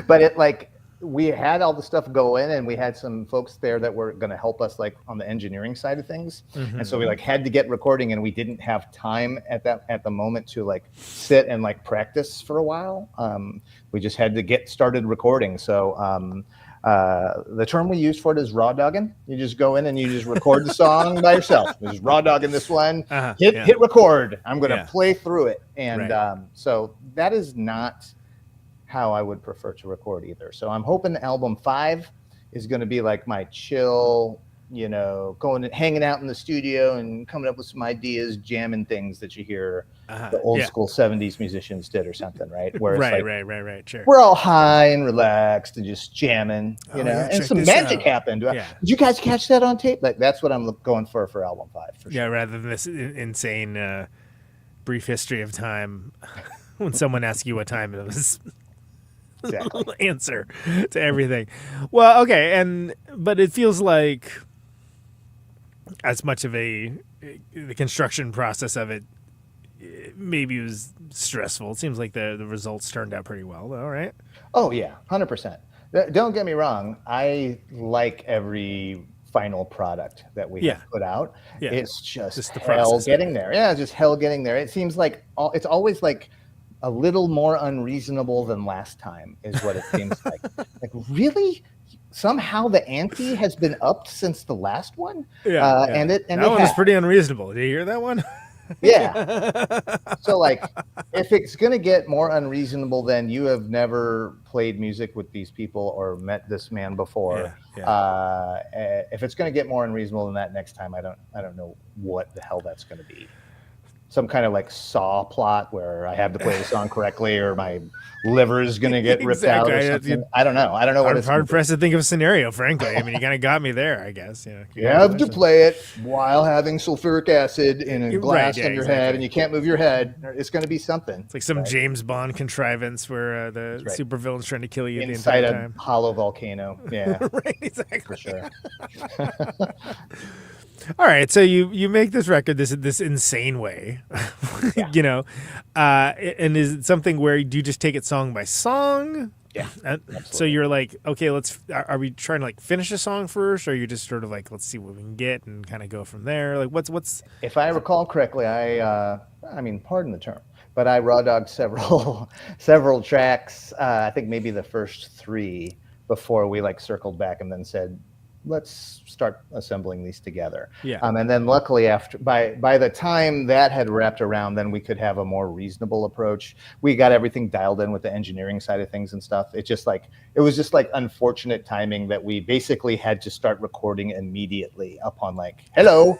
But it like, we had all the stuff go in and we had some folks there that were going to help us like on the engineering side of things. And so we like had to get recording and we didn't have time at the moment to like sit and like practice for a while. We just had to get started recording. So the term we use for it is raw dogging. You just go in and you just record the song by yourself. Just raw dogging this one, hit record. I'm going to play through it. And so that is not how I would prefer to record either. So I'm hoping album 5 is going to be like my chill, you know, going and hanging out in the studio and coming up with some ideas, jamming things that you hear the old school 70s musicians did or something, right? Where it's right. Sure. We're all high and relaxed and just jamming, you know, and some magic happened. Yeah. Did you guys catch that on tape? Like that's what I'm going for album 5. For Yeah, sure. rather than this insane brief history of time when someone asks you what time it was. Exactly. Answer to everything. Well, okay, but it feels like as much of the construction process of it maybe was stressful. It seems like the results turned out pretty well, though, right? Oh yeah, 100%. Don't get me wrong. I like every final product that we have put out. Yeah. It's just the hell process. getting there. Yeah, just hell getting there. It seems like it's always like a little more unreasonable than last time is what it seems like. Like really? Somehow the ante has been upped since the last one? Yeah. And that one was pretty unreasonable. Did you hear that one? Yeah. So like if it's going to get more unreasonable then you have never played music with these people or met this man before. If it's going to get more unreasonable than that next time, I don't know what the hell that's going to be. Some kind of like Saw plot where I have to play the song correctly or my liver is going to get ripped out or something. I don't know. I don't know what it's hard pressed to think of a scenario, frankly. I mean, you kind of got me there, I guess. You have to play it while having sulfuric acid in a glass on your head and you can't move your head. It's going to be something. It's like some James Bond contrivance where the supervillain's trying to kill you inside the entire time. A hollow volcano. Yeah. Right, exactly. For sure. All right, so you make this record this insane way, you know, and is it something where do you just take it song by song? Yeah. So you're like, okay, are we trying to like finish a song first, or are you just sort of like, let's see what we can get and kind of go from there? Like, what's? If I recall correctly, I mean, pardon the term, but I raw dogged several tracks. I think maybe the first 3 before we like circled back and then said, let's start assembling these together. Yeah. And then luckily by the time that had wrapped around, then we could have a more reasonable approach. We got everything dialed in with the engineering side of things and stuff. It was just like unfortunate timing that we basically had to start recording immediately upon like, hello,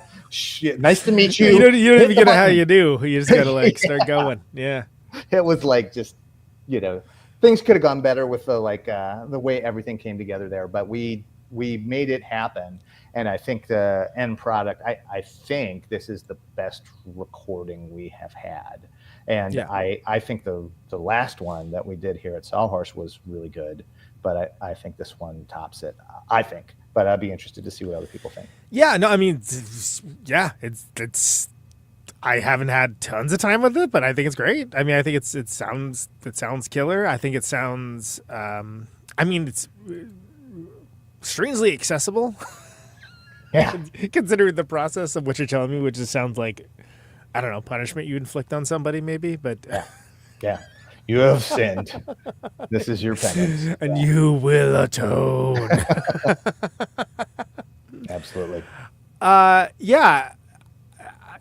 nice to meet you. You don't even get how you do. You just got to like start going. Yeah. It was like just, you know, things could have gone better with the like the way everything came together there, but we made it happen. And I think the end product, I think this is the best recording we have had. And Yeah. I think the last one that we did here at Sawhorse was really good, but I think this one tops it. I think, but I'd be interested to see what other people think. Yeah, no, I mean, it's. I haven't had tons of time with it, but I think it's great. I mean, I think it sounds killer. I think it sounds. I mean, it's strangely accessible. Yeah. Considering the process of what you're telling me, which just sounds like, I don't know, punishment you inflict on somebody, maybe, but Yeah. You have sinned. This is your penance. and you will atone. Absolutely. Yeah.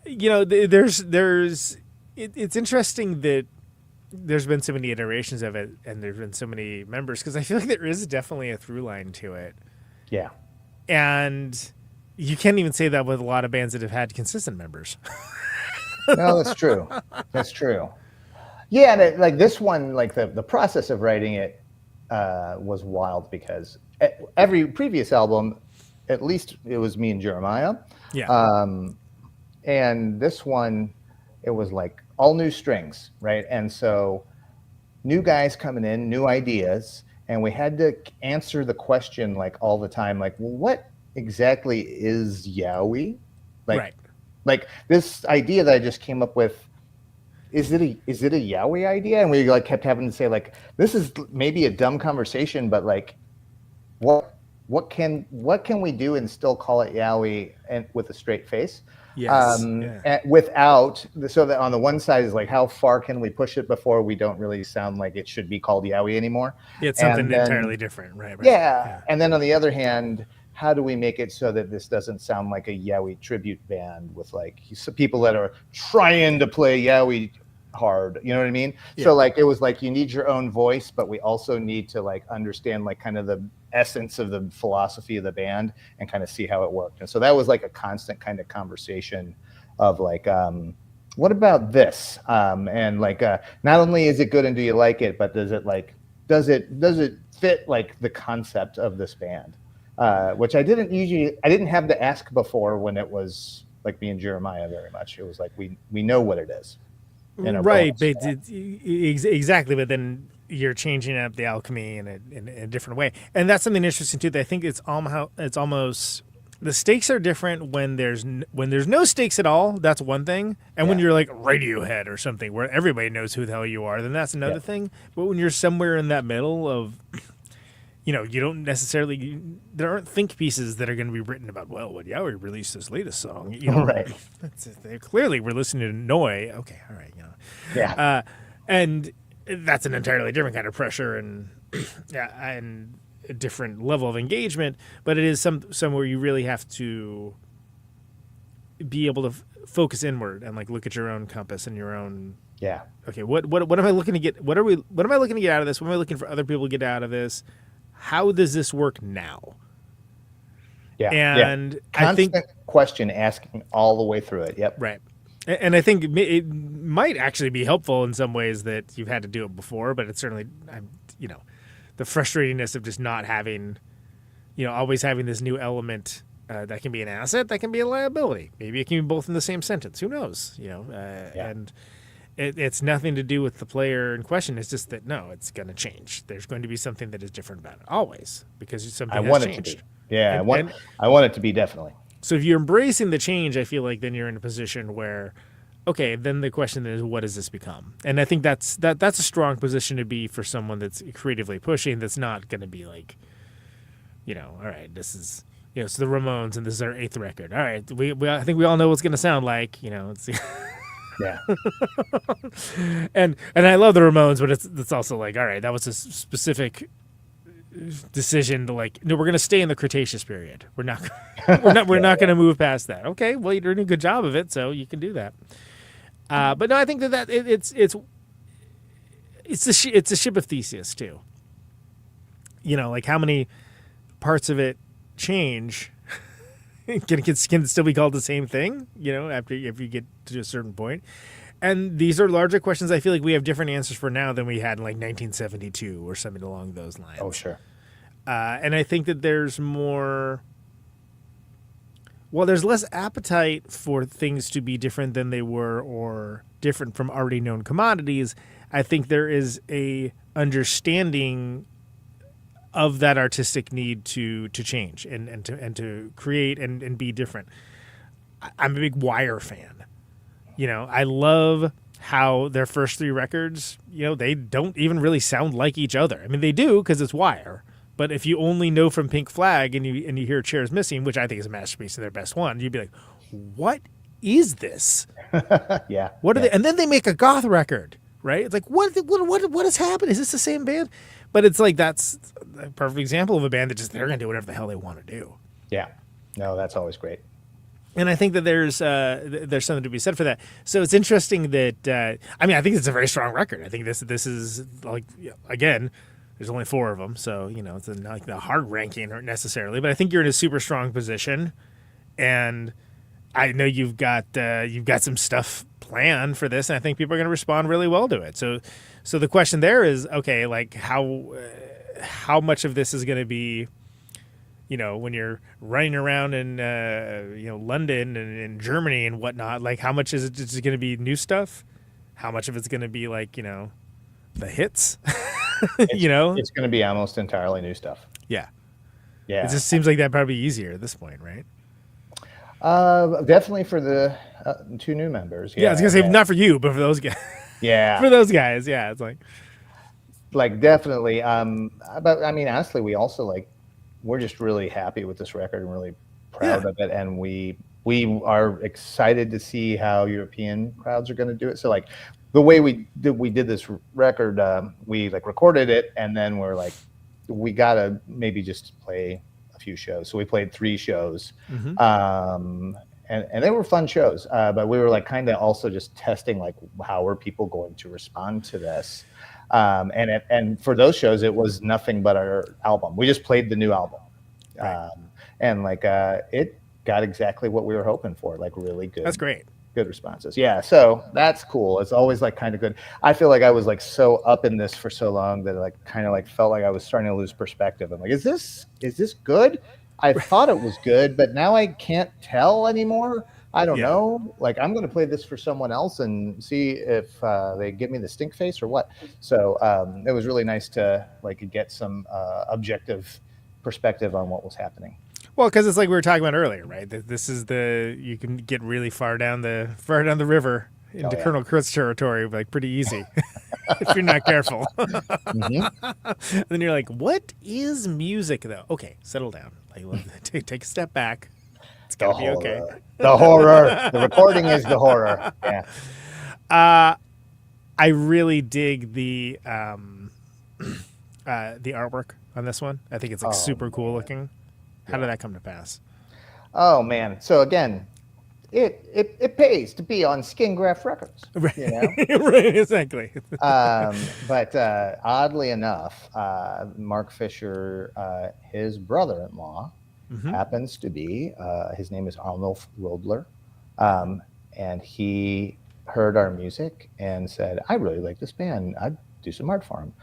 You know, it's interesting that there's been so many iterations of it, and there's been so many members, because I feel like there is definitely a through line to it, Yeah. and you can't even say that with a lot of bands that have had consistent members. No, that's true. That's true. Yeah, and like this one, like the process of writing it was wild, because every previous album, at least it was me and Jeremiah. Yeah. And this one, it was like all new strings, right? And so new guys coming in, new ideas, and we had to answer the question like all the time, like, well, what exactly is Yowie? Like this idea that I just came up with, is it a Yowie idea? And we like kept having to say like, this is maybe a dumb conversation, but like, what can we do and still call it Yowie and with a straight face? Yes. And without, so that on the one side is like, how far can we push it before we don't really sound like it should be called Yowie anymore? It's something entirely different, right? Yeah. And then on the other hand, how do we make it so that this doesn't sound like a Yowie tribute band with like people that are trying to play Yowie hard, you know what I mean? Yeah. So like it was like you need your own voice, but we also need to like understand like kind of the essence of the philosophy of the band and kind of see how it worked. And so that was like a constant kind of conversation of like, what about this? And like not only is it good and do you like it, but does it fit like the concept of this band? Which I didn't have to ask before when it was like me and Jeremiah very much. It was like we know what it is. Right, but exactly. But then you're changing up the alchemy in a different way, and that's something interesting too. That I think it's almost the stakes are different when there's no stakes at all. That's one thing, and when you're like Radiohead or something where everybody knows who the hell you are, then that's another thing. But when you're somewhere in that middle of, you know, you don't necessarily, there aren't think pieces that are going to be written about, well, when Yowie released his latest song, you know, right? They clearly were listening to Noi. Okay, all right, you know, yeah, and that's an entirely different kind of pressure and and a different level of engagement. But it is somewhere you really have to be able to focus inward and like look at your own compass and your own. Yeah. Okay, what am I looking to get? What am I looking to get out of this? What am I looking for other people to get out of this? How does this work now? Yeah. And I think constant question asking all the way through it. Yep. Right. And I think it might actually be helpful in some ways that you've had to do it before, but it's certainly, you know, the frustratingness of just not having, you know, always having this new element that can be an asset, that can be a liability. Maybe it can be both in the same sentence. Who knows? You know, and it's nothing to do with the player in question. It's just that, no, it's going to change. There's going to be something that is different about it, always, because something has changed. It to be. Yeah, I want it to be, definitely. So if you're embracing the change, I feel like then you're in a position where, okay, then the question is, what does this become? And I think that's a strong position to be for someone that's creatively pushing, that's not going to be like, you know, all right, this is, you know, it's the Ramones and this is our 8th record. All right, I think we all know what's going to sound like, you know, it's yeah. and I love the Ramones, but it's also like, all right, that was a specific decision to like, no, we're going to stay in the Cretaceous period. We're not going to move past that. Okay, well, you're doing a good job of it, so you can do that. But no, I think that it's a ship of Theseus too. You know, like how many parts of it change can it still be called the same thing? You know, if you get to a certain point. And these are larger questions I feel like we have different answers for now than we had in like 1972 or something along those lines. Oh, sure. And I think that there's more... Well, there's less appetite for things to be different than they were or different from already known commodities, I think there is a understanding of that artistic need to change and to create and be different. I'm a big Wire fan. You know, I love how their first 3 records, you know, they don't even really sound like each other. I mean, they do because it's Wire. But if you only know from Pink Flag and you hear Chairs Missing, which I think is a masterpiece of their best one, you'd be like, what is this? Yeah. What are they? And then they make a goth record, right? It's like, what has happened? Is this the same band? But it's like, that's a perfect example of a band that just, they're going to do whatever the hell they want to do. Yeah. No, that's always great. And I think that there's something to be said for that. So it's interesting that, I mean, I think it's a very strong record. I think this is like, again, there's only 4 of them. So, you know, it's not like the hard ranking necessarily, but I think you're in a super strong position. And I know you've got some stuff planned for this, and I think people are going to respond really well to it. So the question there is, okay, like how much of this is going to be, you know, when you're running around in London and in Germany and whatnot, like how much is it just going to be new stuff? How much of it's going to be like, you know, the hits? You know, it's going to be almost entirely new stuff. Yeah. Yeah. It just seems like that'd probably be easier at this point, right? Definitely for the 2 new members. Yeah, I was gonna say not for you, but for those guys. Yeah. For those guys, yeah. It's like definitely. But I mean, honestly, we also we're just really happy with this record and really proud of it, and we are excited to see how European crowds are going to do it. So like the way we did this record, we recorded it, and then we're like, we gotta maybe just play a few shows. So we played 3 shows, and they were fun shows. But we were kind of also just testing how are people going to respond to this. And for those shows, it was nothing but our album. We just played the new album, right. And it got exactly what we were hoping for. Really good. That's great. Good responses. Yeah, so that's cool. It's always kind of good. I feel like I was so up in this for so long that I felt like I was starting to lose perspective. I'm like, is this good? I thought it was good, but now I can't tell anymore. I don't know. I'm going to play this for someone else and see if they give me the stink face or what. So it was really nice to get some objective perspective on what was happening. Well, because it's like we were talking about earlier, right? This is you can get really far down the river into Colonel Kurtz territory, pretty easy if you're not careful. And then you're like, what is music though? Okay, settle down. Take a step back. It's gotta be okay. The horror. The recording is the horror. Yeah. I really dig the artwork on this one. I think it's super cool looking. How did that come to pass? Oh man! So again, it pays to be on Skin Graft Records, right? You know? Right, exactly. But oddly enough, Mark Fisher, his brother-in-law, happens to be his name is Arnulf Rodler, and he heard our music and said, "I really like this band. I'd do some art for him."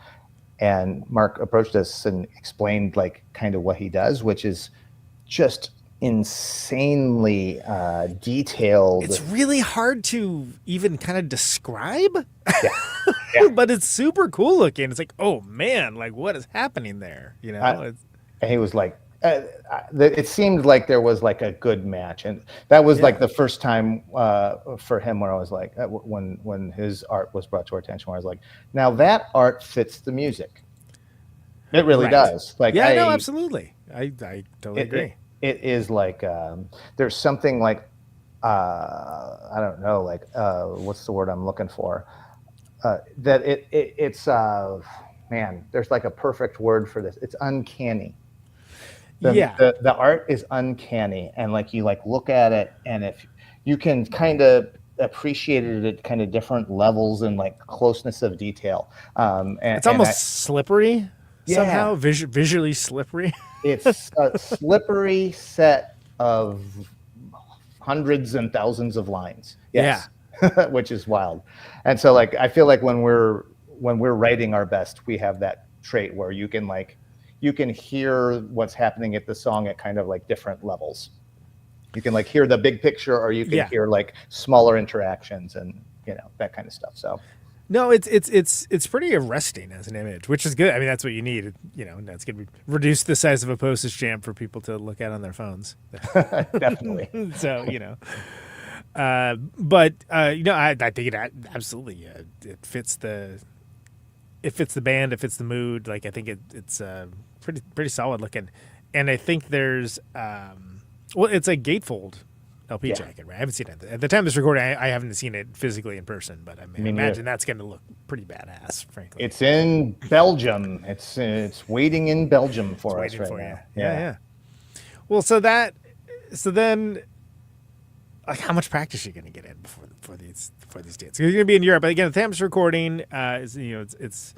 And Mark approached us and explained kind of what he does, which is just insanely detailed. It's really hard to even kind of describe, Yeah. But it's super cool looking. It's like, oh man, what is happening there? You know, and he was like, it seemed like there was a good match, and that was the first time for him where I was like, when his art was brought to our attention, where I was like, now that art fits the music. It really does. No, absolutely. I totally agree. It is there's something I don't know, what's the word I'm looking for? That it's man, there's a perfect word for this. It's uncanny. The art is uncanny, and you look at it, and if you can kind of appreciate it at kind of different levels and closeness of detail, and it's almost slippery somehow, visually slippery. It's a slippery set of hundreds and thousands of lines. Yes. Yeah. Which is wild. And so I feel when we're writing our best, we have that trait where you can hear what's happening at the song at kind of different levels. You can hear the big picture, or you can hear smaller interactions, and that kind of stuff. So No, it's pretty arresting as an image, which is good. I mean, that's what you need. That's going to reduce the size of a postage stamp for people to look at on their phones. definitely. So but I think it absolutely it fits the band, it fits the mood. Like I think it's pretty solid looking, and I think there's it's a gatefold LP jacket, right? I haven't seen it at the time of this recording. I haven't seen it physically in person, but I imagine that's going to look pretty badass. Frankly, it's in Belgium. It's waiting in Belgium for us right now. Yeah. Well, so then, like, how much practice are you going to get in before these dates? You're going to be in Europe, but again, the time of this recording is it's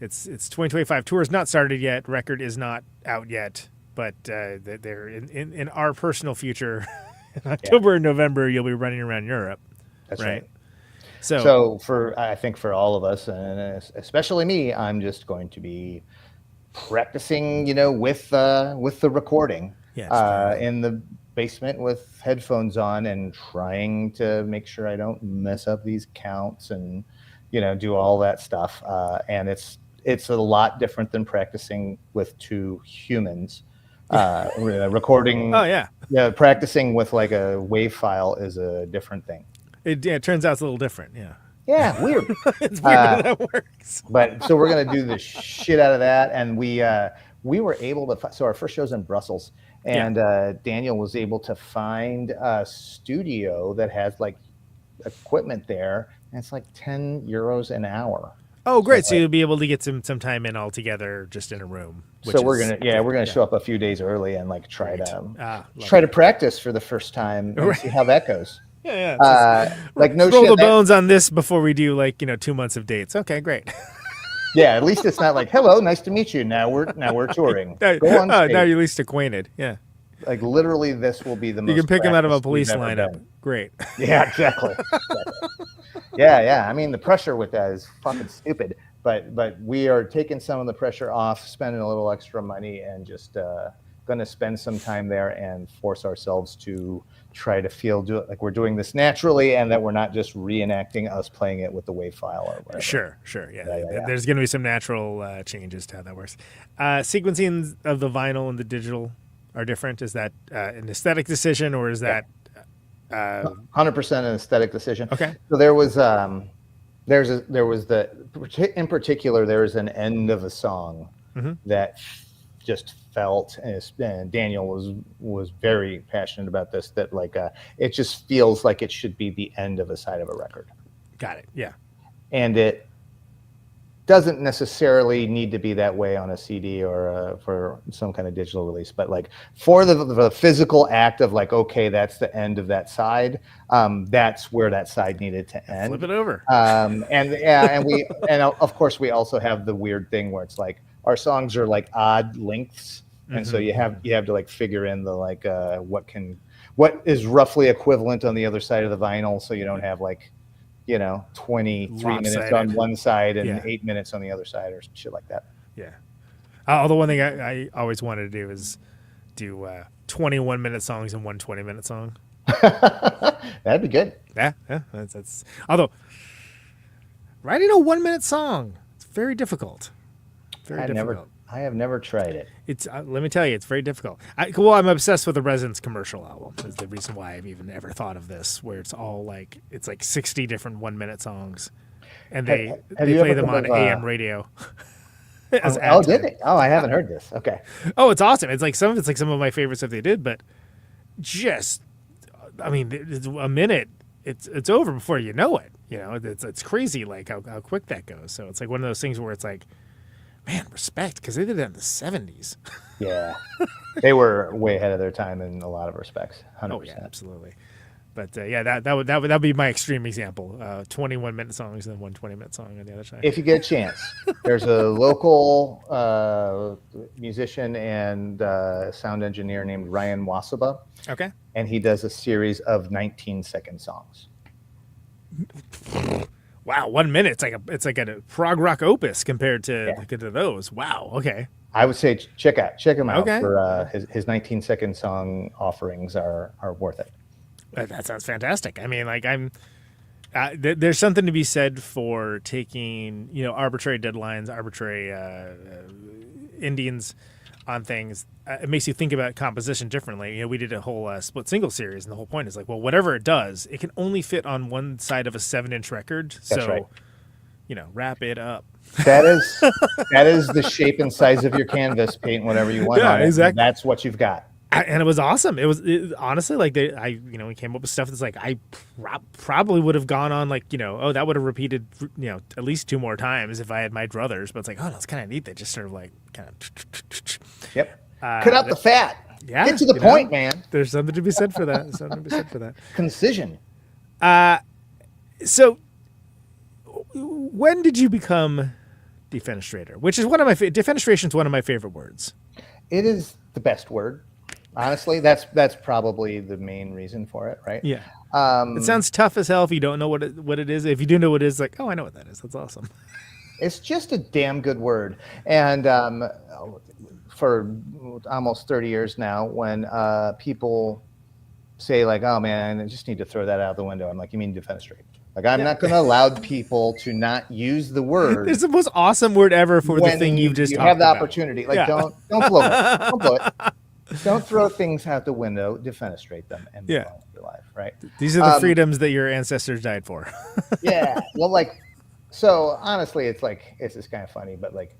2025. Tour is not started yet. Record is not out yet, but they're in our personal future. In October and November, you'll be running around Europe. That's right. So I think for all of us, and especially me, I'm just going to be practicing, with the recording in the basement with headphones on and trying to make sure I don't mess up these counts and, do all that stuff. And it's a lot different than practicing with two humans. Recording. Oh yeah. Yeah, practicing with like a wave file is a different thing. It turns out it's a little different. Yeah. Yeah, weird. It's weird how that works. But so we're gonna do the shit out of that, and we were able to. So our first show's in Brussels, and Daniel was able to find a studio that has like equipment there, and it's like €10 an hour. Oh, great! So you'll be able to get some time in all together, just in a room. So we're gonna show up a few days early and like try to practice for the first time and see how that goes. Yeah. Like no roll shit. the bones on this before we do 2 months of dates. Okay, great. Yeah, at least it's not like, hello, nice to meet you. Now we're touring. Go on stage. Now you're at least acquainted. Yeah. Like literally, this will be the most. You can pick him out of a practiced police we've ever lineup. been. Great. Yeah, exactly. Yeah. I mean, the pressure with that is fucking stupid. But we are taking some of the pressure off, spending a little extra money, and just going to spend some time there and force ourselves to try to do it like we're doing this naturally, and that we're not just reenacting us playing it with the wave file or whatever. Sure. Yeah. There's going to be some natural changes to how that works. Sequencing of the vinyl and the digital are different. Is that an aesthetic decision, or is that 100% an aesthetic decision? Okay. So there was in particular there was an end of a song that just felt, and Daniel was very passionate about this, that like it just feels like it should be the end of a side of a record. Got it. Yeah. And it doesn't necessarily need to be that way on a CD or for some kind of digital release, but like for the physical act of like, okay, that's the end of that side. That's where that side needed to end. Flip it over. And of course we also have the weird thing where it's like our songs are like odd lengths, and so you have to like figure in the like what is roughly equivalent on the other side of the vinyl, so you don't have like 23 minutes on one side and 8 minutes on the other side or shit like that. Yeah. Although one thing I always wanted to do is do 21-minute songs and one 20-minute song. That'd be good. Yeah. That's although writing a 1-minute song, it's very difficult. I have never tried it. It's let me tell you, it's very difficult. I'm obsessed with the Residence commercial album. Is the reason why I've even ever thought of this, where it's all like 60 different 1-minute songs, and they play them on AM radio. Did they? Oh, I haven't heard this. Okay. Oh, it's awesome. It's like some of my favorite stuff they did, but just, I mean, it's a minute. It's over before you know it. It's crazy like how quick that goes. So it's like one of those things where it's like, man, respect, because they did that in the 70s. Yeah. They were way ahead of their time in a lot of respects. 100%. Oh, yeah, absolutely. But that would be my extreme example. 21-minute songs and then one 20-minute song on the other side. If you get a chance, there's a local musician and sound engineer named Ryan Wasaba. Okay. And he does a series of 19-second songs. Wow, 1 minute. It's like a prog rock opus compared to those. Wow. Okay. I would say check him out. Okay. For his 19-second song offerings are worth it. That sounds fantastic. I mean, like There's something to be said for taking, arbitrary deadlines, arbitrary Indians on things. It makes you think about composition differently. We did a whole split single series, and the whole point is like, well, whatever it does, it can only fit on one side of a 7-inch record. That's So, right. wrap it up. That is the shape and size of your canvas. Paint whatever you want Yeah, on it. exactly. That's what you've got. And it was awesome. Honestly, like we came up with stuff that's like I probably would have gone on like that would have repeated at least 2 more times if I had my druthers. But it's like that's kind of neat. They just sort of like kind of Yep. Cut out the fat. Yeah, Get to the point, man. There's something to be said for that. Concision. So, when did you become Defenestrator? Which is one of my Defenestration is one of my favorite words. It is the best word. Honestly, that's probably the main reason for it, right? Yeah. It sounds tough as hell if you don't know what it is. If you do know what it is, like, I know what that is. That's awesome. It's just a damn good word. And for almost 30 years now, when people say like, oh man, I just need to throw that out the window, I'm like, you mean defenestrate? Like, I'm not going to allow people to not use the word. It's the most awesome word ever for the thing you've just talked have the about. opportunity. Like, don't blow it. Don't blow it. Don't throw things out the window. Defenestrate them and move on with your life, right? These are the freedoms that your ancestors died for. Yeah. Well, so honestly, it's just kind of funny, but like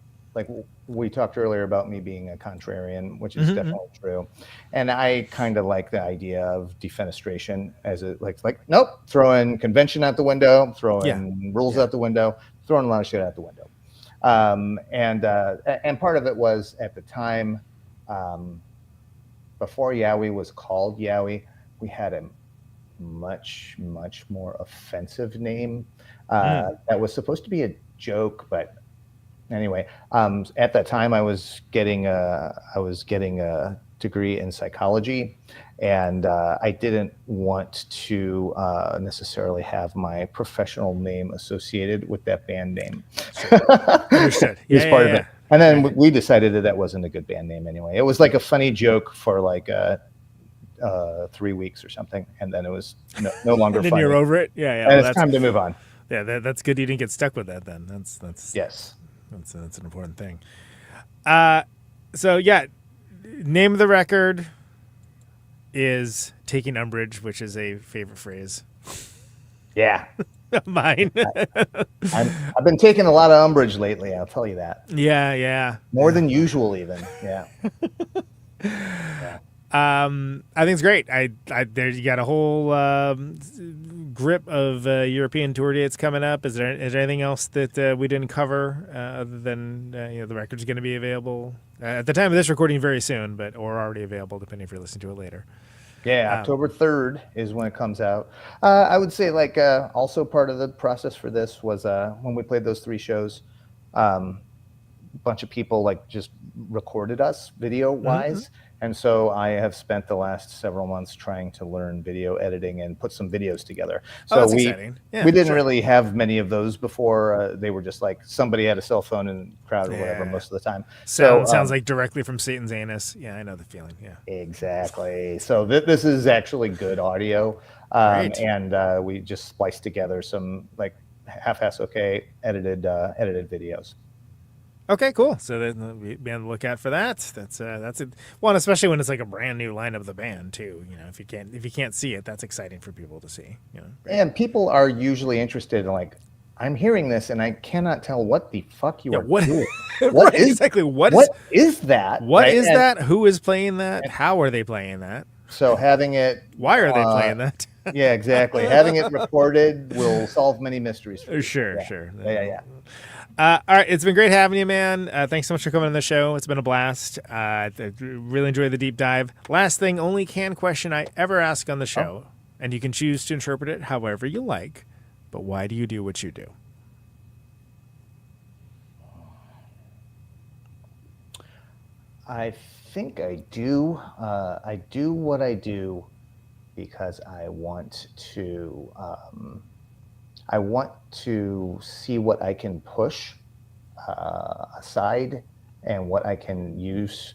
we talked earlier about me being a contrarian, which is definitely true. And I kind of like the idea of defenestration as nope, throwing convention out the window, throwing rules out the window, throwing a lot of shit out the window. And part of it was at the time, before Yowie was called Yowie, we had a much, much more offensive name that was supposed to be a joke, but anyway, at that time I was getting a degree in psychology, and I didn't want to necessarily have my professional name associated with that band name. Understood. It's part of it. And then we decided that wasn't a good band name anyway. It was like a funny joke for like 3 weeks or something, and then it was no longer and then funny. You're over it. Yeah. And it's time to move on. Yeah, that's good. You didn't get stuck with that then. That's yes. That's an important thing. So yeah, name of the record is Taking Umbrage, which is a favorite phrase. Yeah. Mine. I've been taking a lot of umbrage lately, I'll tell you that. Yeah. More than usual even. Yeah. I think it's great. There you got a whole grip of European tour dates coming up. Is there anything else that we didn't cover other than the record's going to be available at the time of this recording very soon, or already available depending if you're listening to it later. Yeah, October 3rd is when it comes out. I would say also part of the process for this was when we played those 3 shows, a bunch of people just recorded us video wise. And so I have spent the last several months trying to learn video editing and put some videos together. So that's exciting. Yeah, we didn't really have many of those before. They were just like somebody had a cell phone in the crowd or whatever most of the time. Sounds like directly from Satan's anus. Yeah, I know the feeling. Yeah, exactly. So this is actually good audio, and we just spliced together some half-ass edited videos. Okay, cool. So then be on the lookout for that. That's it. Well, and especially when it's like a brand new lineup of the band too. If you can't see it, that's exciting for people to see. And people are usually interested in I'm hearing this and I cannot tell what the fuck you are doing. What is that? What is that? Who is playing that? How are they playing that? So having it. Why are they playing that? Yeah, exactly. Having it recorded will solve many mysteries. Sure. Yeah. All right, it's been great having you, man. Thanks so much for coming on the show. It's been a blast. I really enjoyed the deep dive. Last thing, only canned question I ever ask on the show, and you can choose to interpret it however you like, but why do you do what you do? I think I do. I do what I do because I want to see what I can push aside and what I can use,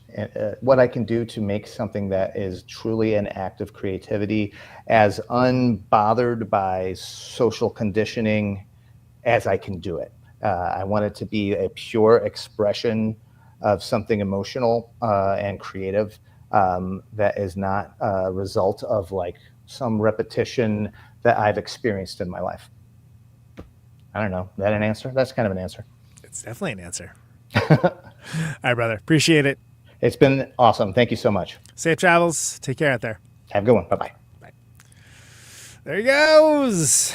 what I can do to make something that is truly an act of creativity, as unbothered by social conditioning as I can do it. I want it to be a pure expression of something emotional and creative that is not a result of like some repetition that I've experienced in my life. I don't know. Is that an answer? That's kind of an answer. It's definitely an answer. All right, brother. Appreciate it. It's been awesome. Thank you so much. Safe travels. Take care out there. Have a good one. Bye-bye. There he goes.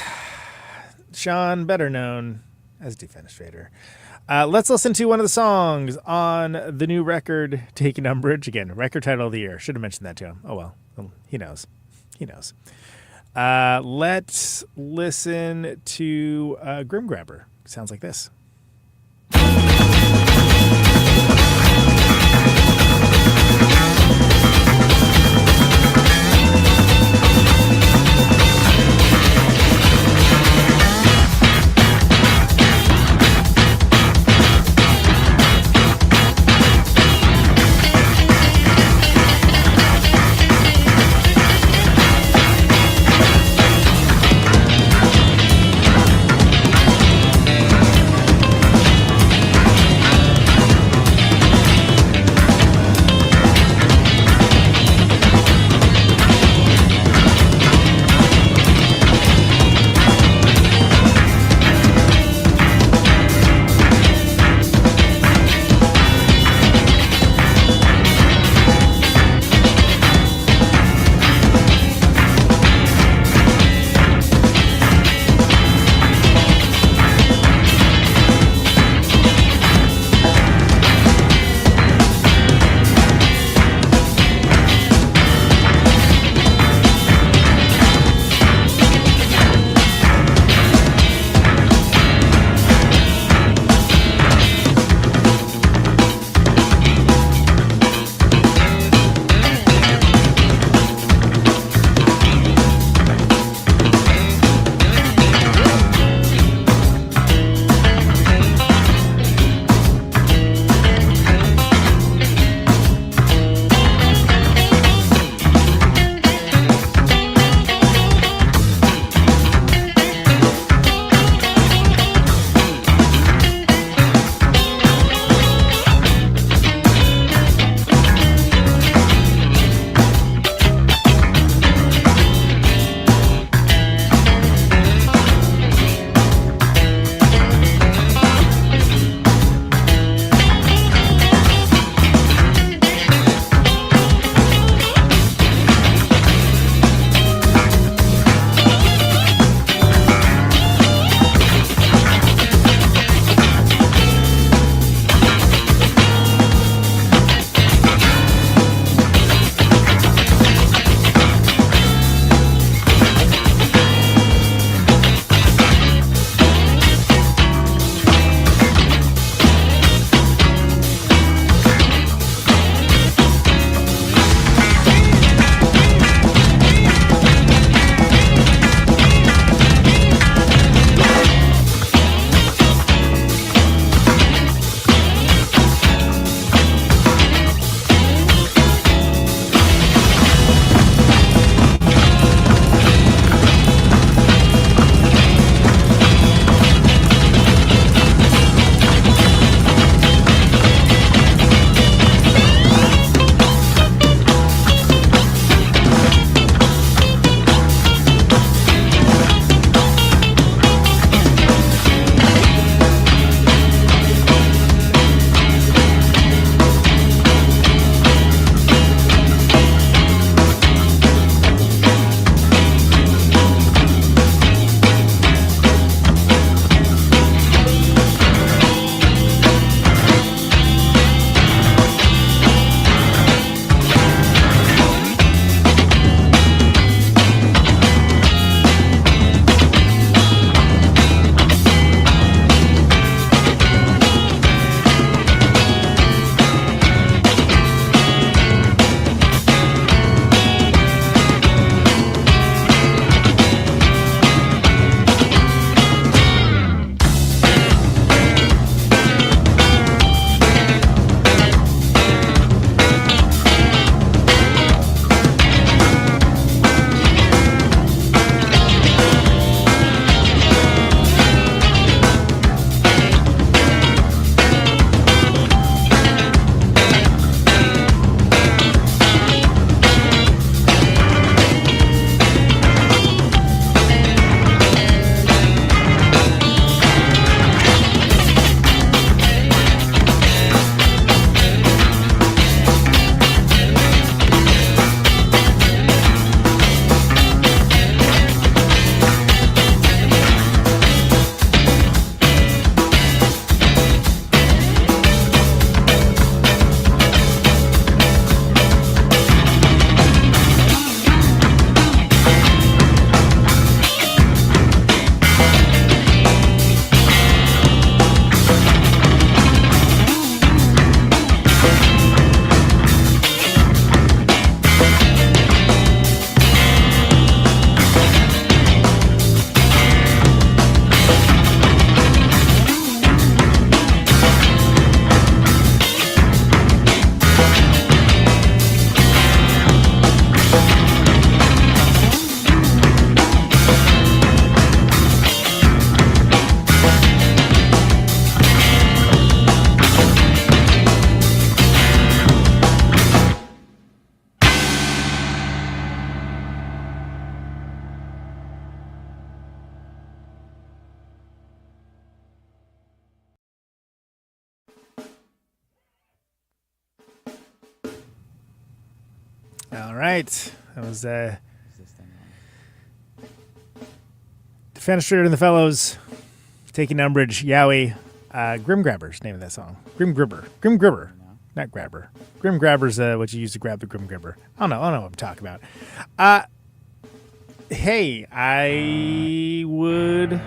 Shawn, better known as Defenestrator. Let's listen to one of the songs on the new record, Taking Umbrage. Again, record title of the year. Should have mentioned that to him. Oh, well. He knows. He knows. Let's listen to Grim Grabber. Sounds like this. All right. That was Defenestrator and the Fellows, Taking Umbrage, Yowie, Grim Grabber's name of that song. Grim Gribber. Not Grabber. Grim Grabber's what you use to grab the Grim Gribber. I don't know what I'm talking about. Hey, I would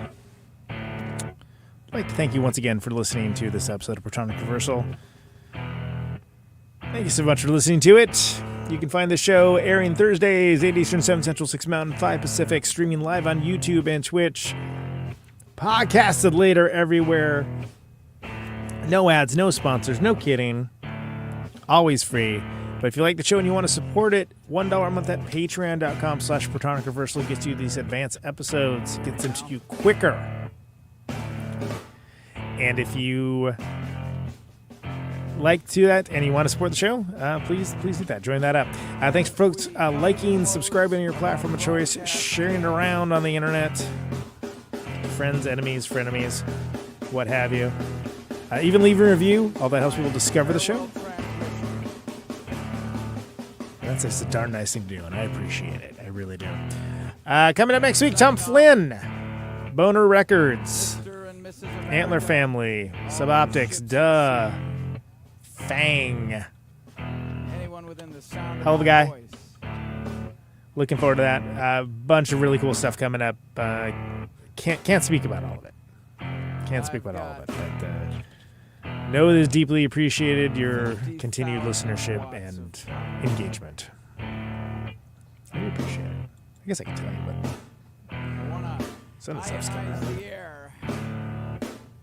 like to thank you once again for listening to this episode of Protonic Reversal. Thank you so much for listening to it. You can find the show airing Thursdays, 8 Eastern, 7 Central, 6 Mountain, 5 Pacific, streaming live on YouTube and Twitch. Podcasted later everywhere. No ads, no sponsors, no kidding. Always free. But if you like the show and you want to support it, $1 a month at patreon.com/Protonic Reversal gets you these advanced episodes, gets them to you quicker. And if you like to do that and you want to support the show, please do that. Join that up. Thanks, folks. Liking, subscribing to your platform of choice, sharing it around on the internet. Friends, enemies, frenemies, what have you. Even leave a review. All that helps people discover the show. That's just a darn nice thing to do, and I appreciate it. I really do. Coming up next week, Tom Flynn, Boner Records, Antler Family, Suboptics, Duh, Fang. Hell of a guy. Looking forward to that. A bunch of really cool stuff coming up. Can't speak about all of it. But know it is deeply appreciated, your continued listenership and engagement. I really appreciate it. I guess I can tell you, but some of the stuff's coming out.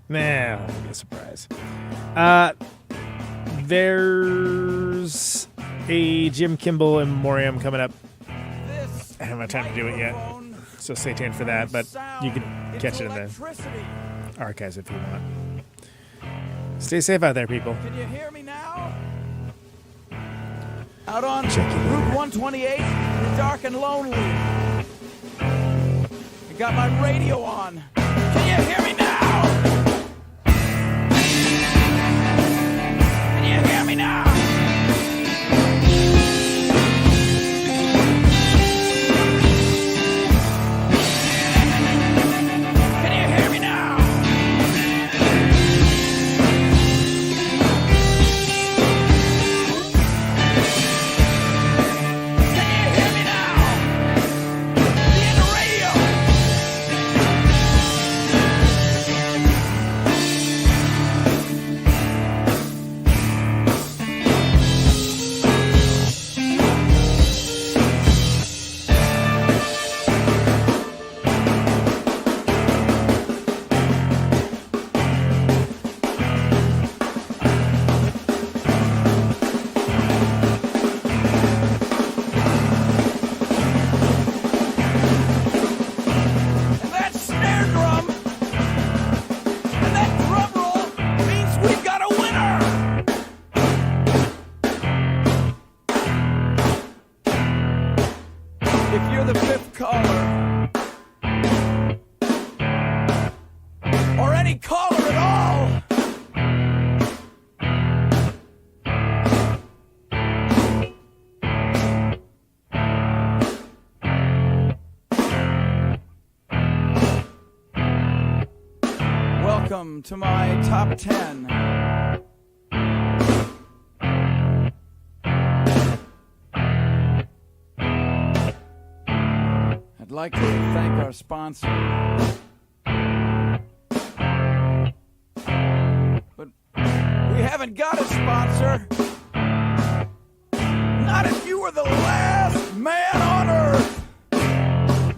Nah, it'll be a surprise. There's a Jim Kimball in memoriam coming up. I haven't had time to do it yet, so stay tuned for that, but you can catch it in the archives if you want. Stay safe out there, people. Can you hear me now? Out on Route 128, you're dark and lonely. I got my radio on. Can you hear me now? Can you hear me now? Welcome to my top 10. I'd like to thank our sponsor. But we haven't got a sponsor. Not if you were the last man on Earth.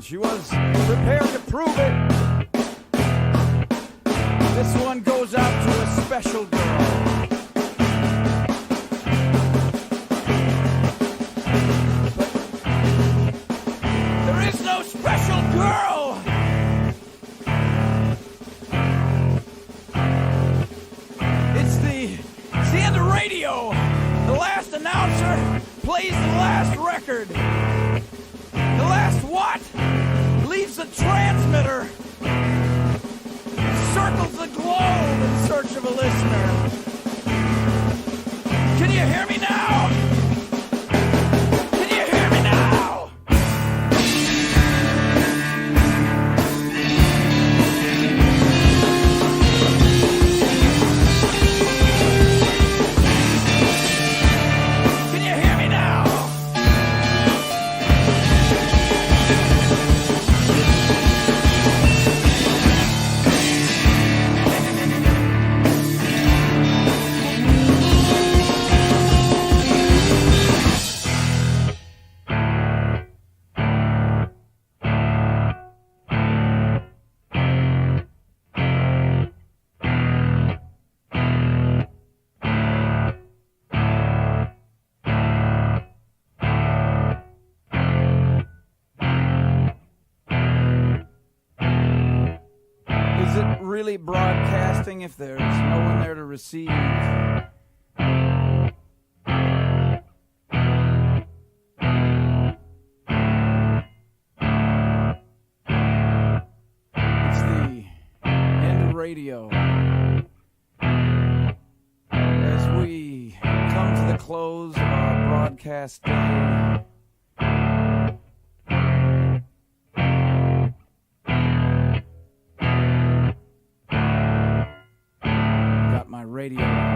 She was prepared to prove it. This one goes out to a special girl. But there is no special girl. It's the end of radio. The last announcer plays the last record. The last what? Leaves the transmitter. Circles the globe in search of a listener. Can you hear me now? Can you really broadcasting if there's no one there to receive. It's the end of radio. As we come to the close of our broadcast day, got my radio on.